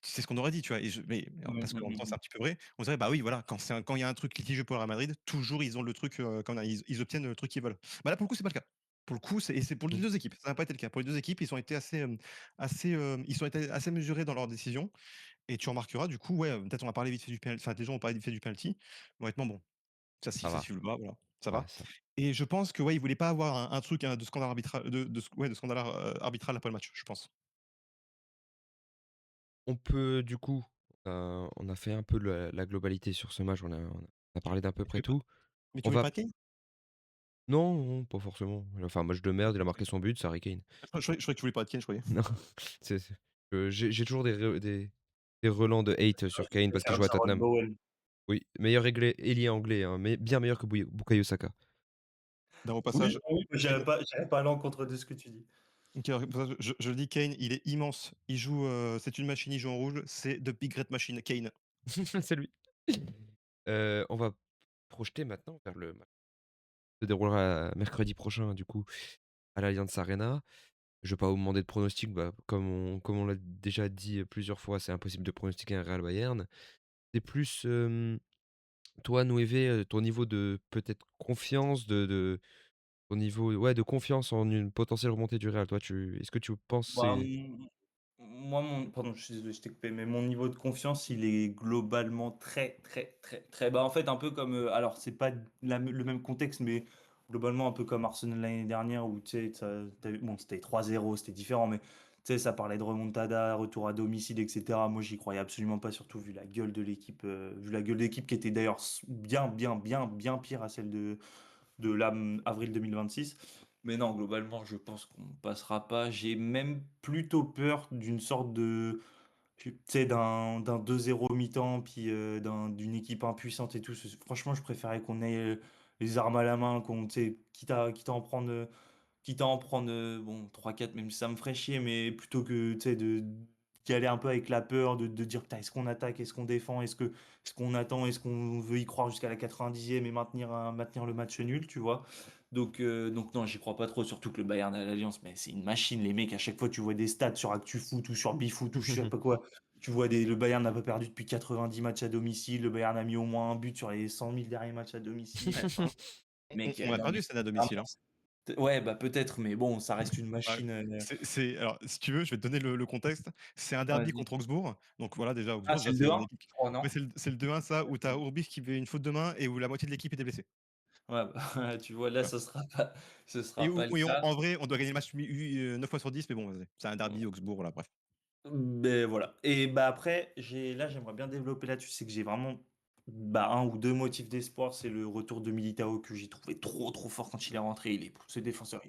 c'est ce qu'on aurait dit, tu vois? Mmh, Parce qu'en mmh, même temps, c'est mmh. un petit peu vrai. On dirait: «Bah oui, voilà, quand il y a un truc litigieux pour le Real Madrid, toujours ils ont le truc, comment dire? Ils obtiennent le truc qu'ils veulent». Bah là, pour le coup, c'est pas le cas. Pour le coup, c'est pour les Mmh. 2 équipes, ça n'a pas été le cas. Pour les 2 équipes, ils ont été ils ont été assez mesurés dans leurs décisions, et tu remarqueras du coup, ouais, peut-être on va parler vite fait du penalty, enfin, des gens ont parlé vite fait du penalty. Honnêtement, bon, Ça ça va, siffle pas, voilà, ça ouais, va. ça Et je pense que, ouais, il voulait pas avoir un truc, de scandale arbitral de scandale arbitral après le match, je pense. on peut du coup, on a fait un peu la globalité sur ce match, on a parlé d'à peu Mais tu près voulais pas tout. mais tu On voulais va pas de Kane? Non, non, pas forcément. Il a fait un match de merde, il a marqué son but, c'est Harry Kane. Je croyais que tu voulais pas de Kane, je croyais. Non, j'ai toujours des relents de hate sur Kane parce qu'il joue à Ça Tottenham. Bowen. Oui, meilleur ailier anglais, hein, mais bien meilleur que Bukayo Saka. D'ailleurs, au Oui, passage, oui, mais Kane, j'avais pas à l'encontre de ce que tu dis. OK, alors, au passage, je le dis, Kane, il est immense. Il joue, c'est une machine, il joue en rouge, c'est The Big Red Machine, Kane. C'est lui. On va projeter maintenant vers le match qui se déroulera mercredi prochain, du coup, à l'Allianz Arena. Je vais pas vous demander de pronostic, bah, comme on l'a déjà dit, plusieurs fois, c'est impossible de pronostiquer un Real Bayern. C'est plus, toi, Noévé, ton niveau de peut-être confiance, ton niveau, ouais, de confiance en une potentielle remontée du Real. Toi, est-ce que tu penses Bah, moi, pardon, je suis désolé, je t'ai coupé, mais mon niveau de confiance, il est globalement très, très, très, très bas. En fait, un peu comme, alors, c'est pas le même contexte, mais globalement, un peu comme Arsenal l'année dernière, où, tu sais, bon, c'était 3-0, c'était différent, mais, tu sais, ça parlait de remontada, retour à domicile, etc. Moi, j'y croyais absolument pas, surtout vu la gueule de l'équipe, vu la gueule de l'équipe qui était d'ailleurs bien, bien, bien, bien pire à celle de avril 2026. Mais non, globalement, je pense qu'on passera pas. J'ai même plutôt peur d'une sorte de, tu sais, d'un 2-0 mi-temps, puis d'une équipe impuissante et tout. Franchement, je préférais qu'on ait les armes à la main, qu'on, tu sais, quitte à en prendre. Quitte à en prendre bon, 3-4, même si ça me ferait chier, mais plutôt que tu sais, d'y aller un peu avec la peur, de dire putain, est-ce qu'on attaque, est-ce qu'on défend, est-ce qu'on attend, est-ce qu'on veut y croire jusqu'à la 90e et maintenir le match nul, tu vois. Donc non, j'y crois pas trop, surtout que le Bayern à l'Alliance, mais c'est une machine, les mecs, à chaque fois tu vois des stats sur ActuFoot ou sur BeFoot ou je sais pas quoi. Tu vois le Bayern n'a pas perdu depuis 90 matchs à domicile, le Bayern a mis au moins un but sur les 100 000 derniers matchs à domicile. Enfin, mec, On a non perdu mais cette année à vraiment, domicile, hein. ouais, bah peut-être, mais bon, ça reste une Bah, machine. alors, si tu veux, je vais te donner le contexte. C'est un derby Vas-y. contre Augsbourg. Donc voilà, déjà, Ah, Augsbourg, c'est déjà, le c'est une 2-1, équipe je crois, ouais, non? c'est le 2-1 ça, où tu as Urbich qui fait une faute de main et où la moitié de l'équipe était blessée, Ouais, bah, tu vois, là, tu vois? ce Et sera où pas le et cas. en vrai, on doit gagner le match 9 fois sur 10, mais bon, vas-y, c'est un derby Augsbourg, voilà, bref. Mais voilà. Et bah après, j'aimerais bien développer là-dessus, c'est que j'ai vraiment bah, un ou deux motifs d'espoir. C'est le retour de Militao que j'ai trouvé trop trop fort quand il est rentré. Ce défenseur,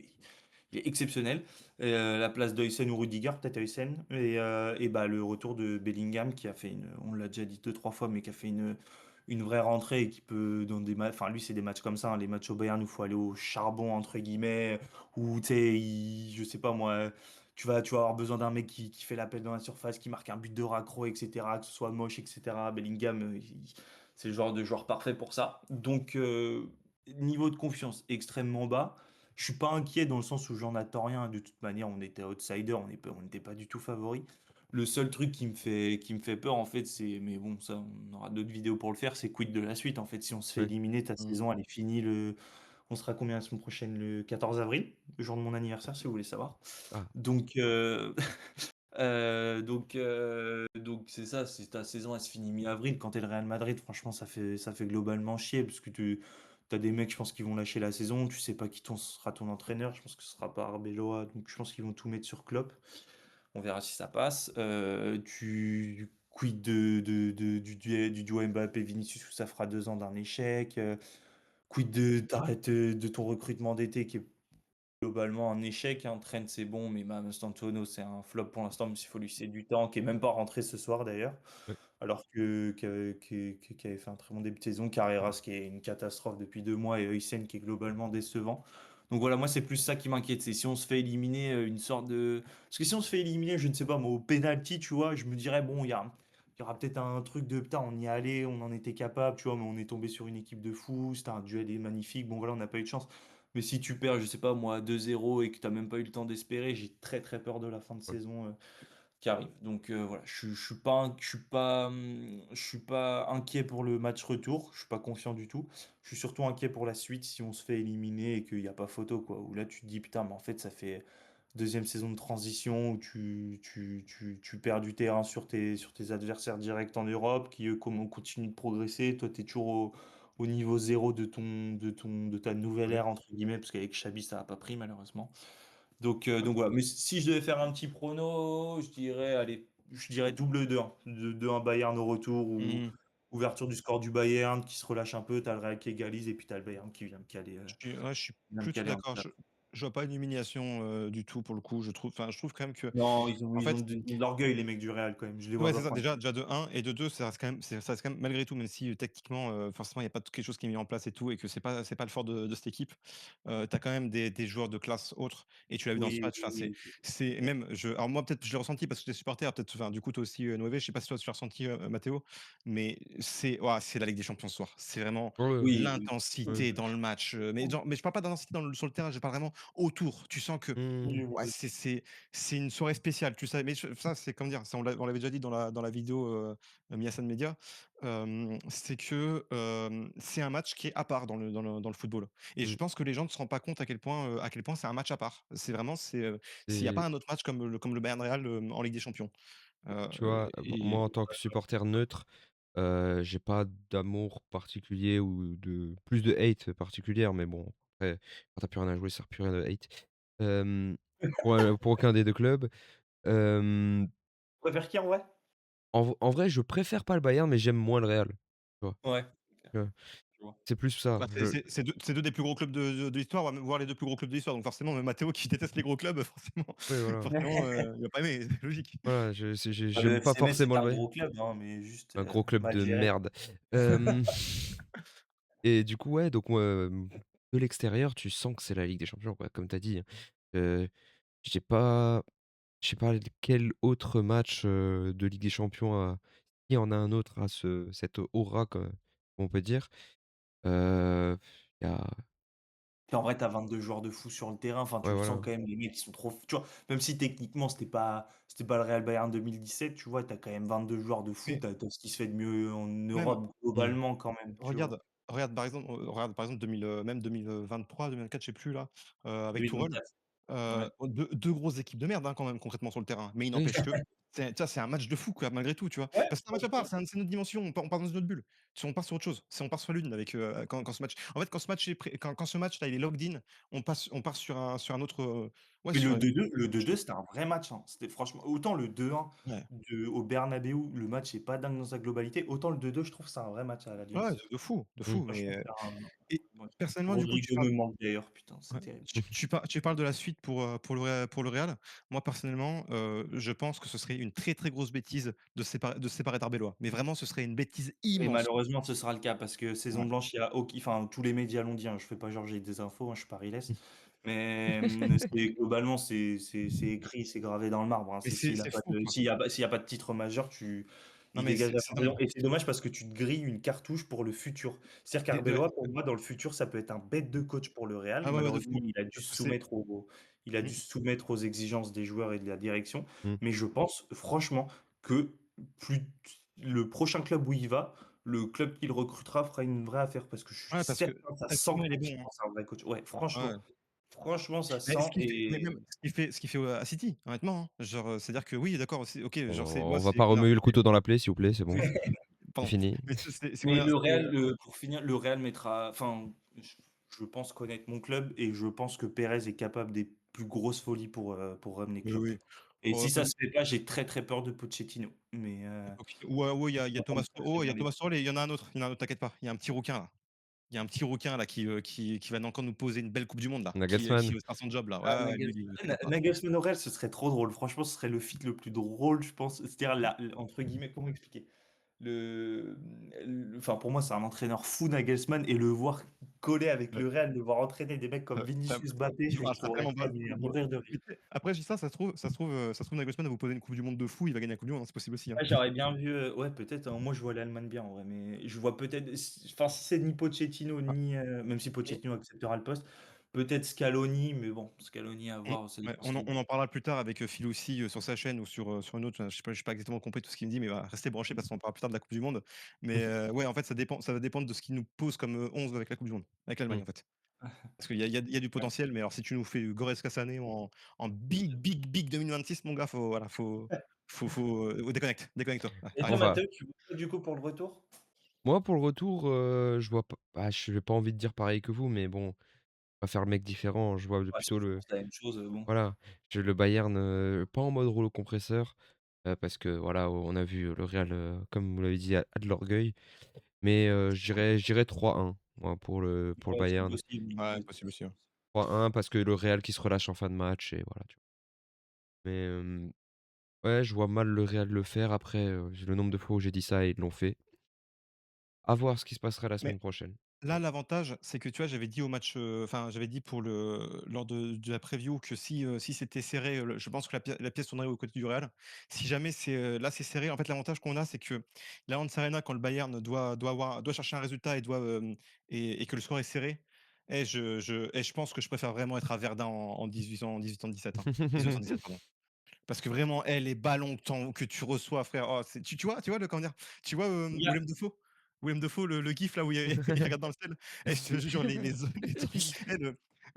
il est exceptionnel. La place d'Huysen ou Rudiger, peut-être Huysen. Et bah le retour de Bellingham qui a fait on l'a déjà dit deux, trois fois, mais qui a fait une vraie rentrée et qui peut, dans des matchs, enfin lui c'est des matchs comme ça, hein, les matchs au Bayern où il faut aller au charbon, entre guillemets, où tu sais, je sais pas moi, tu vas avoir besoin d'un mec qui fait l'appel dans la surface, qui marque un but de raccro, etc., que ce soit moche, etc. Bellingham, c'est le genre de joueur parfait pour ça. Donc, niveau de confiance extrêmement bas. Je suis pas inquiet dans le sens où j'en attends rien. De toute manière, on était outsider, on n'était pas du tout favori. Le seul truc qui me fait peur, en fait, mais bon, ça, on aura d'autres vidéos pour le faire, c'est quid de la suite. En fait, si on se fait Ouais. éliminer, ta Mmh. saison, elle est finie on sera combien la semaine prochaine? Le 14 avril, le jour de mon anniversaire, si vous voulez savoir. Ah, Donc, donc c'est ça, si ta saison elle se finit mi-avril, quand t'es le Real Madrid, franchement, ça fait globalement chier, parce que tu as des mecs, je pense, qui vont lâcher la saison, tu sais pas qui sera ton entraîneur, je pense que ce sera pas Arbeloa, donc je pense qu'ils vont tout mettre sur Klopp. On verra si ça passe. Quid du duo Mbappé-Vinicius où ça fera 2 ans d'un échec. Quid de ton recrutement d'été qui est globalement un échec. Hein. Trent, c'est bon, mais Mame Stantuono, c'est un flop pour l'instant, même s'il faut lui laisser du temps, qui est même pas rentré ce soir d'ailleurs. ouais. Alors qui avait fait un très bon début de saison. Carreras, qui est une catastrophe depuis 2 mois, et Huysen, qui est globalement décevant. Donc voilà, moi, c'est plus ça qui m'inquiète. C'est si on se fait éliminer une sorte de. Parce que si on se fait éliminer, je ne sais pas, moi, au penalty, tu vois, je me dirais, bon, il y aura peut-être un truc de putain, on y allait, on en était capable, tu vois, mais on est tombé sur une équipe de fous, c'était un duel magnifique, bon voilà, on n'a pas eu de chance. Mais si tu perds, je sais pas moi, 2-0 et que tu n'as même pas eu le temps d'espérer, j'ai très très peur de la fin de Ouais. saison qui arrive. Donc voilà, je suis pas inquiet pour le match retour, je suis pas confiant du tout. Je suis surtout inquiet pour la suite si on se fait éliminer et qu'il n'y a pas photo, quoi. Où là tu te dis putain, mais en fait ça fait deuxième saison de transition où tu perds du terrain sur tes adversaires directs en Europe, qui eux continuent de progresser. Toi, tu es toujours au niveau zéro de ta nouvelle Ouais. ère, entre guillemets, parce qu'avec Xabi, ça n'a pas pris, malheureusement. Donc voilà. Mais si je devais faire un petit prono, je dirais, allez, je dirais double 2-1. 2-1 Bayern au retour, ou Mmh. ouverture du score du Bayern qui se relâche un peu. T'as le Real qui égalise et puis t'as le Bayern qui vient me caler, Je suis vient me plutôt caler un d'accord. plat. Je vois pas une humiliation, du tout pour le coup, je trouve quand même que Non, ils ont, en ils ont fait de, ils ont de l'orgueil, les mecs du Real, quand même. Je les vois ouais, pas c'est ça, prendre. déjà de un et de 2 ça reste quand même malgré tout, même si, techniquement, forcément il y a pas quelque chose qui est mis en place et tout et que c'est pas le fort de cette équipe, tu as quand même des joueurs de classe autres et tu l'as vu dans ce Oui, match, enfin oui, oui. c'est même je alors moi peut-être je l'ai ressenti parce que j'étais supporter, peut-être enfin du coup toi aussi, Noé, je sais pas si toi tu l'as ressenti, Mathéo, mais c'est ouah, c'est la Ligue des Champions ce soir. C'est vraiment Ouais, ouais, Oui, oui. Oui, l'intensité dans le match, mais je parle pas d'intensité sur le terrain, je parle vraiment autour. Tu sens que Mmh. oui, oui, ouais, oui. c'est une soirée spéciale, tu sais? Mais ça, c'est comment dire? Ça, on l'avait déjà dit dans la vidéo, Miasan Media, c'est que, c'est un match qui est à part dans le football et je Mmh. pense que les gens ne se rendent pas compte à quel point c'est un match à part. C'est vraiment s'il y a pas Et un autre match comme le Bayern Real, en Ligue des Champions, heu tu vois, moi, et en tant que supporter neutre, j'ai pas d'amour particulier ou de plus de hate particulière, mais bon, après, quand tu plus rien à jouer, ça sert plus à rien de hate. Hem, pour aucun des 2 clubs. Hem, Tu préfères qui en vrai? en vrai, je préfère pas le Bayern, mais j'aime moins le Real, tu vois? Ouais. Heu, vois? c'est plus ça. Bah, c'est 2 des plus gros clubs de l'histoire, voire les 2 plus gros clubs de l'histoire, donc forcément, Matteo qui déteste les gros clubs, forcément Oui, voilà. forcément, il va pas aimer, c'est logique. Voilà, Bah, le j'aime pas FC Metz, c'est forcément le un Bayern. gros club, hein, mais juste, Un gros club mal de géré. merde. Hem et du coup, ouais, donc de l'extérieur, tu sens que c'est la Ligue des Champions, quoi, comme tu as dit, hein. Heu, j'ai pas je sais pas quel autre match, de Ligue des Champions a s'il y en a un autre à cette aura on peut dire. Heu, il y a Puis en vrai, tu as 22 joueurs de fou sur le terrain, enfin, tu ouais, le sens voilà. quand même, les mecs, ils sont trop tu vois? Même si techniquement, c'était pas le Real Bayern 2017, tu vois? Tu as quand même 22 joueurs de fou, Mais tu as ce qui se fait de mieux en même Europe Mmh. globalement quand même, tu vois? regarde regarde par exemple 2000, même 2023-2024, je sais plus là, avec Tourelle. 2024. Ouais. 2 grosses équipes de merde, hein, quand même, concrètement sur le terrain. Mais il Oui. n'empêche que, c'est tu vois, c'est un match de fou, quoi, malgré tout, tu vois? Ouais, Parce que c'est un ouais, match à bien part, sûr. c'est notre dimension, on part dans une autre bulle. On part sur autre chose, on part sur la lune avec, quand ce match en fait, quand ce match-là, il est locked in, on part sur un autre, ouais, Mais sur le une 2-2 le 2-2, c'était un vrai match, hein. C'était franchement autant le 2-1 ouais. au Bernabéu, le match est pas dingue dans sa globalité, autant le 2-2, je trouve que c'est un vrai match à Ouais, l'Allianz. de Mmh. fou, mais, Franchement, c'est un et ouais. personnellement, du coup, Rodrigo me manque d'ailleurs, putain, c'est ouais, terrible. tu parles de la suite pour le Real. Moi, personnellement, je pense que ce serait une très, très grosse bêtise de séparer d'Arbelois. Mais vraiment, ce serait une bêtise Et immense. malheureusement, ce sera le cas parce que saison Ouais. blanche, il y a auc enfin, tous les médias l'ont dit, hein, je fais pas genre j'ai des infos, hein, je suis parilesque. Mais, c'est globalement, c'est écrit, c'est gravé dans le marbre, hein. Mais C'est s'il a c'est pas fou, de quoi. s'il y a pas de titre majeur, Non, il mais dégage la c'est fin de dingue. saison et c'est dommage parce que tu te grilles une cartouche pour le futur. C'est-à-dire Et ouais, qu'Arbeloa, pour moi, dans le futur, ça peut être un bête de coach pour le Real. ah ouais, ouais, de Malheureusement, fou. Parce que c'est il a dû mmh, se soumettre aux exigences des joueurs et de la direction. Mmh. Mais je pense franchement que plus le prochain club où il va, le club qu'il recrutera fera une vraie affaire parce que je suis ouais, parce que certain, ça sent tactiquement, il est que bon, hein. c'est un vrai coach. Ouais, Ouais. franchement, ça Mais sent et ce qu'il fait, à City, honnêtement, hein. Genre, c'est-à-dire que oui, d'accord, c'est OK, genre, c'est moi, On va c'est pas voilà, remuer le OK, couteau dans la plaie, s'il vous plaît, c'est bon, c'est pardon. fini. Mais mais voilà, le Real, pour finir, le Real mettra enfin, je pense connaître mon club et je pense que Pérez est capable des plus grosses folies pour ramener mais Klopp oui. et Oh, si ça se fait pas, j'ai très, très peur de Pochettino mais OK. Ouais, ouais, il y a Thomas Tuchel et aller. il y en a un autre, t'inquiète pas. Il y a un petit rouquin là. Il y a un petit rouquin là qui va encore nous poser une belle coupe du monde là, qui Nagelsmann. va faire son job là. Ah, Ouais, ouais, lui, t'inquiète pas. Nagelsmann au Real, ce serait trop drôle. Franchement, ce serait le feat le plus drôle, je pense. C'est-à-dire, entre guillemets, comment expliquer? Le, enfin, pour moi, c'est un entraîneur fou, Nagelsmann, et le voir coller avec Ouais. le Real, le voir entraîner des mecs comme Ça Vinicius Mbappé, il je fera ça trouverais tellement ça pas à mourir de rire. mais tu sais, après je dis ça, ça se trouve Nagelsmann va vous poser une coupe du monde de fou, il va gagner la coupe du monde, hein, c'est possible aussi, hein. Ouais, j'aurais bien vu, ouais, peut-être, hein, moi, je vois l'Allemagne bien, en vrai, mais je vois peut-être, enfin, si c'est ni Pochettino, Ah, ni, même si mais Pochettino acceptera le poste, peut-être Scaloni, mais bon, Scaloni à voir, ça ouais, dépend ce qu'il on dit. en parlera plus tard avec, Phil aussi, sur sa chaîne ou sur une autre, je sais pas exactement compris tout ce qu'il me dit, mais voilà, restez branchés parce qu'on parlera plus tard de la coupe du monde. Mais, ouais, en fait, ça va dépendre de ce qu'il nous pose comme, 11 avec la coupe du monde, avec l'Allemagne, Mmh. en fait. Parce qu'il y a du potentiel, mais alors si tu nous fais Goretzka Sané en big 2026, mon gars, faut voilà, déconnecte-toi. Ouais, Et toi, On arrête. va Mathieu, tu vois quoi, du coup, pour le retour? Moi, pour le retour, je vois pas j'ai pas envie de dire pareil que vous, mais bon, on va faire le mec différent. Je vois Ouais, plutôt je le pense la même chose, bon. voilà, j'ai le Bayern, pas en mode rouleau compresseur, parce que voilà, on a vu le Real, comme vous l'avez dit, a de l'orgueil. Mais, je dirais 3-1, moi, pour le Ouais, c'est Bayern. possible, Ouais, c'est possible aussi, ouais. 3-1 parce que le Real qui se relâche en fin de match et voilà, tu vois? Mais, ouais, je vois mal le Real le faire. Après, le nombre de fois où j'ai dit ça et ils l'ont fait. À voir ce qui se passera la Mais semaine prochaine. là, l'avantage, c'est que tu vois, j'avais dit au match, enfin, j'avais dit pour le lors de la preview que si c'était serré, je pense que la pièce tournerait au côté du Real. Si jamais là, c'est serré, en fait, l'avantage qu'on a, c'est que l'Allianz Arena, quand le Bayern doit chercher un résultat et que le score est serré, je pense que je préfère vraiment être à Verdun en 1817, hein. 1917, pardon. Parce que vraiment, les ballons que tu reçois, frère, oh, tu vois le comment dire? Tu vois, Il y a Willem Dafoe? Willem Dafoe, le gif là où il regarde dans le ciel. Je te jure les trucs,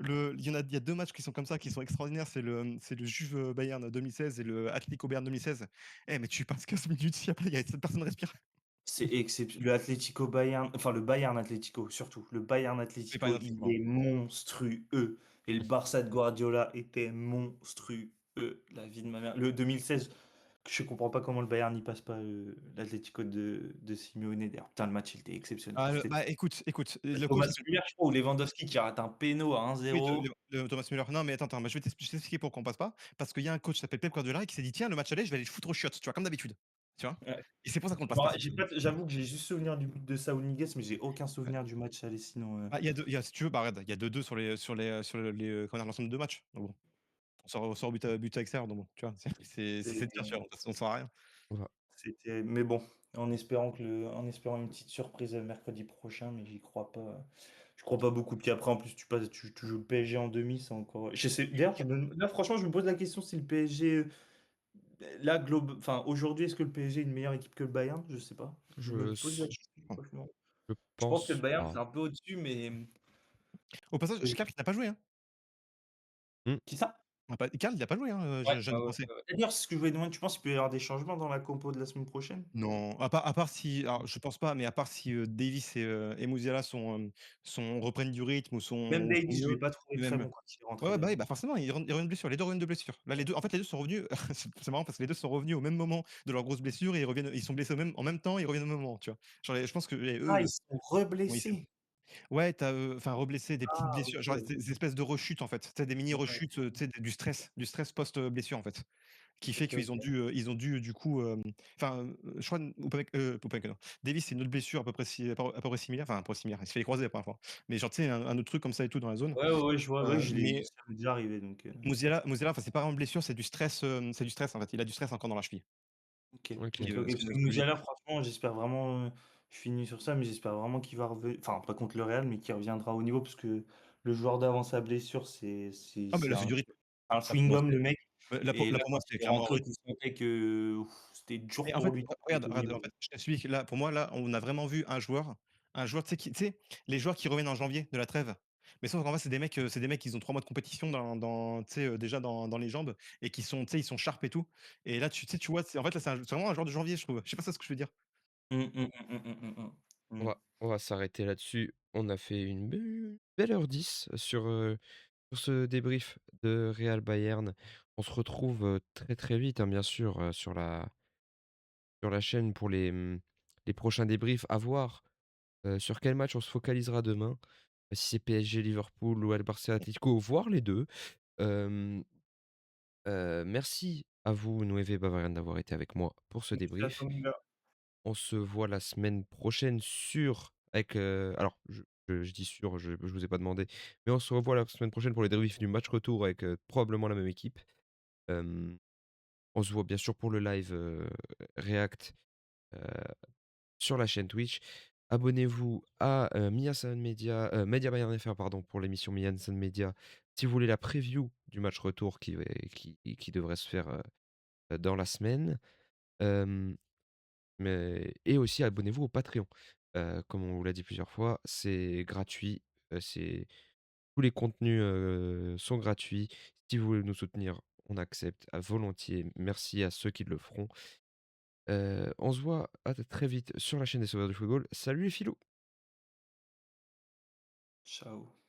il y a 2 matchs qui sont comme ça, qui sont extraordinaires. C'est le Juve, Bayern 2016 et le Atlético Bayern 2016. Mais tu passes 15 minutes, si après il y a personne respire. le Atlético Bayern, enfin le Bayern Atlético surtout. Le Bayern Mais pas Atlético, un il pardon. est monstrueux et le Barça de Guardiola était monstrueux. La vie de ma mère. Le 2016 Je comprends pas comment le Bayern n'y passe pas, l'Atlético de Simeone derrière. Putain, le match, il était exceptionnel. Ah, C'était bah, écoute, le coup, Thomas c'est que Müller, je crois, ou Lewandowski qui rate un péno à oui, de 1-0. le Thomas Müller. Non, mais attends, bah, je vais t'expliquer pourquoi on passe pas. Parce qu'il y a un coach qui s'appelle Pep Guardiola et qui s'est dit: «Tiens, le match aller, je vais aller le foutre aux chiottes», tu vois? Comme d'habitude, tu vois? Ouais. Et c'est pour ça qu'on le passe Bon, pas. j'ai pas j'avoue que j'ai juste souvenir du but de Saúl Ñíguez, mais j'ai aucun Ouais. souvenir du match aller sinon, Ah, il y a si tu veux, bah, regarde, il y a 2-2 comment dire? L'ensemble de matchs. Donc bon, on sort but à extérieur, donc bon, tu vois? C'est dur, tu vois? On sert à rien. On va C'était mais bon, en espérant une petite surprise, mercredi prochain, mais j'y crois pas. Je crois pas beaucoup. Puis après, en plus, tu joues le PSG en demi, c'est encore. Je sais. D'ailleurs, là, franchement, je me pose la question si le PSG, là, enfin, aujourd'hui, est-ce que le PSG est une meilleure équipe que le Bayern? Je sais pas. Je me je pose la s question, franchement. je Je pense que le pense Bayern, c'est pas. un peu au-dessus, mais Au passage, et Karl, il n'a pas joué, hein? Mmh, qui ça? Karl, il a pas joué, hein, Ouais, je viens ouais, d'y ouais, penser. ouais, ouais. D'ailleurs, c'est ce que je voulais demander, tu penses qu'il peut y avoir des changements dans la compo de la semaine prochaine? Non, à part si alors je pense pas, mais à part si, Davies et Musiala reprennent du rythme Même ou sont Davies, je l'ai mieux, pas trouvé et très même bon quand il est rentré ouais, ouais, bah, oui, d'ailleurs. bah, forcément, ils reviennent de blessure. Les 2 reviennent de blessure. Là, les 2 en fait, les 2 sont revenus c'est marrant parce que les 2 sont revenus au même moment de leur grosse blessure et ils sont blessés en même temps, ils reviennent au même moment, tu vois? Genre, je pense que Ah, ils eux, sont oui, reblessés? ouais, tu as, enfin reblessés, des petites Ah, blessures, OK, genre OK. des espèces de rechutes, en fait. Tu sais, des mini Ouais, rechutes, tu sais, du stress post, blessure, en fait. Qui fait OK, qu'ils ont OK. dû du coup, enfin, je crois Upamecano. Davies, c'est une autre blessure à peu près similaire, enfin, pas similaire, il se fait les croisés la première fois. Mais genre, tu sais, un autre truc comme ça et tout dans la zone. Ouais, ouais, ouais, je vois, ouais, Mais ça m'est déjà arrivé donc Musiala, enfin, c'est pas vraiment une blessure, c'est du stress, en fait. Il a du stress encore dans la cheville. OK, OK. OK, OK. Ce Parce qui que m'explique. Musiala, franchement, j'espère vraiment, je finis sur ça, mais j'espère vraiment qu'il va revenir, enfin, pas contre le Real, mais qu'il reviendra au niveau parce que le joueur d'avant sa blessure, Ah, mais c'est là, c'est du rythme. un Là, pour moi, chewing-gum, c'est le mec. Et là, là, pour quand moi, c'est il est clairement un rentré, rythme. tu sentais que c'était dur Mais en pour fait, lui de regarde, remonter au regarde, en niveau. fait, je t'explique. Là, pour moi, là, on a vraiment vu un joueur, tu sais, les joueurs qui reviennent en janvier de la trêve. Mais sauf qu'en fait, c'est des mecs, ils ont 3 mois de compétition tu sais, déjà dans les jambes et qui sont, tu sais, ils sont sharp et tout. Et là, tu sais, tu vois, en fait, là, c'est vraiment un joueur de janvier, je trouve. Je sais pas, c'est ce que je veux dire. Mmh, mmh, mmh, mmh, mmh, mmh, mmh. Mmh. On va s'arrêter là-dessus. On a fait une belle heure 10 sur ce débrief de Real Bayern. On se retrouve, très, très vite, hein, bien sûr, sur la chaîne pour les prochains débriefs. À voir, sur quel match on se focalisera demain. Si c'est PSG Liverpool ou Al Barça Atlético, voire les 2. Hem, merci à vous, Nueve Bavarian, d'avoir été avec moi pour ce Merci à débrief. toi, mon gars. On se voit la semaine prochaine avec, alors je dis sûr, je vous ai pas demandé, mais on se revoit la semaine prochaine pour le débrief du match retour avec, probablement la même équipe. Hem, on se voit bien sûr pour le live, react, heu, sur la chaîne Twitch. Abonnez-vous à, Miasan Media, Media Bayern FR pardon, pour l'émission Miasan Media, si vous voulez la preview du match retour qui devrait se faire, dans la semaine. Hem et aussi abonnez-vous au Patreon. Comme on vous l'a dit plusieurs fois, c'est gratuit, c'est tous les contenus, sont gratuits. Si vous voulez nous soutenir, on accepte à volontiers. Merci à ceux qui le feront. On se voit à très vite sur la chaîne des Sauveurs du Football. Salut les filous! Ciao.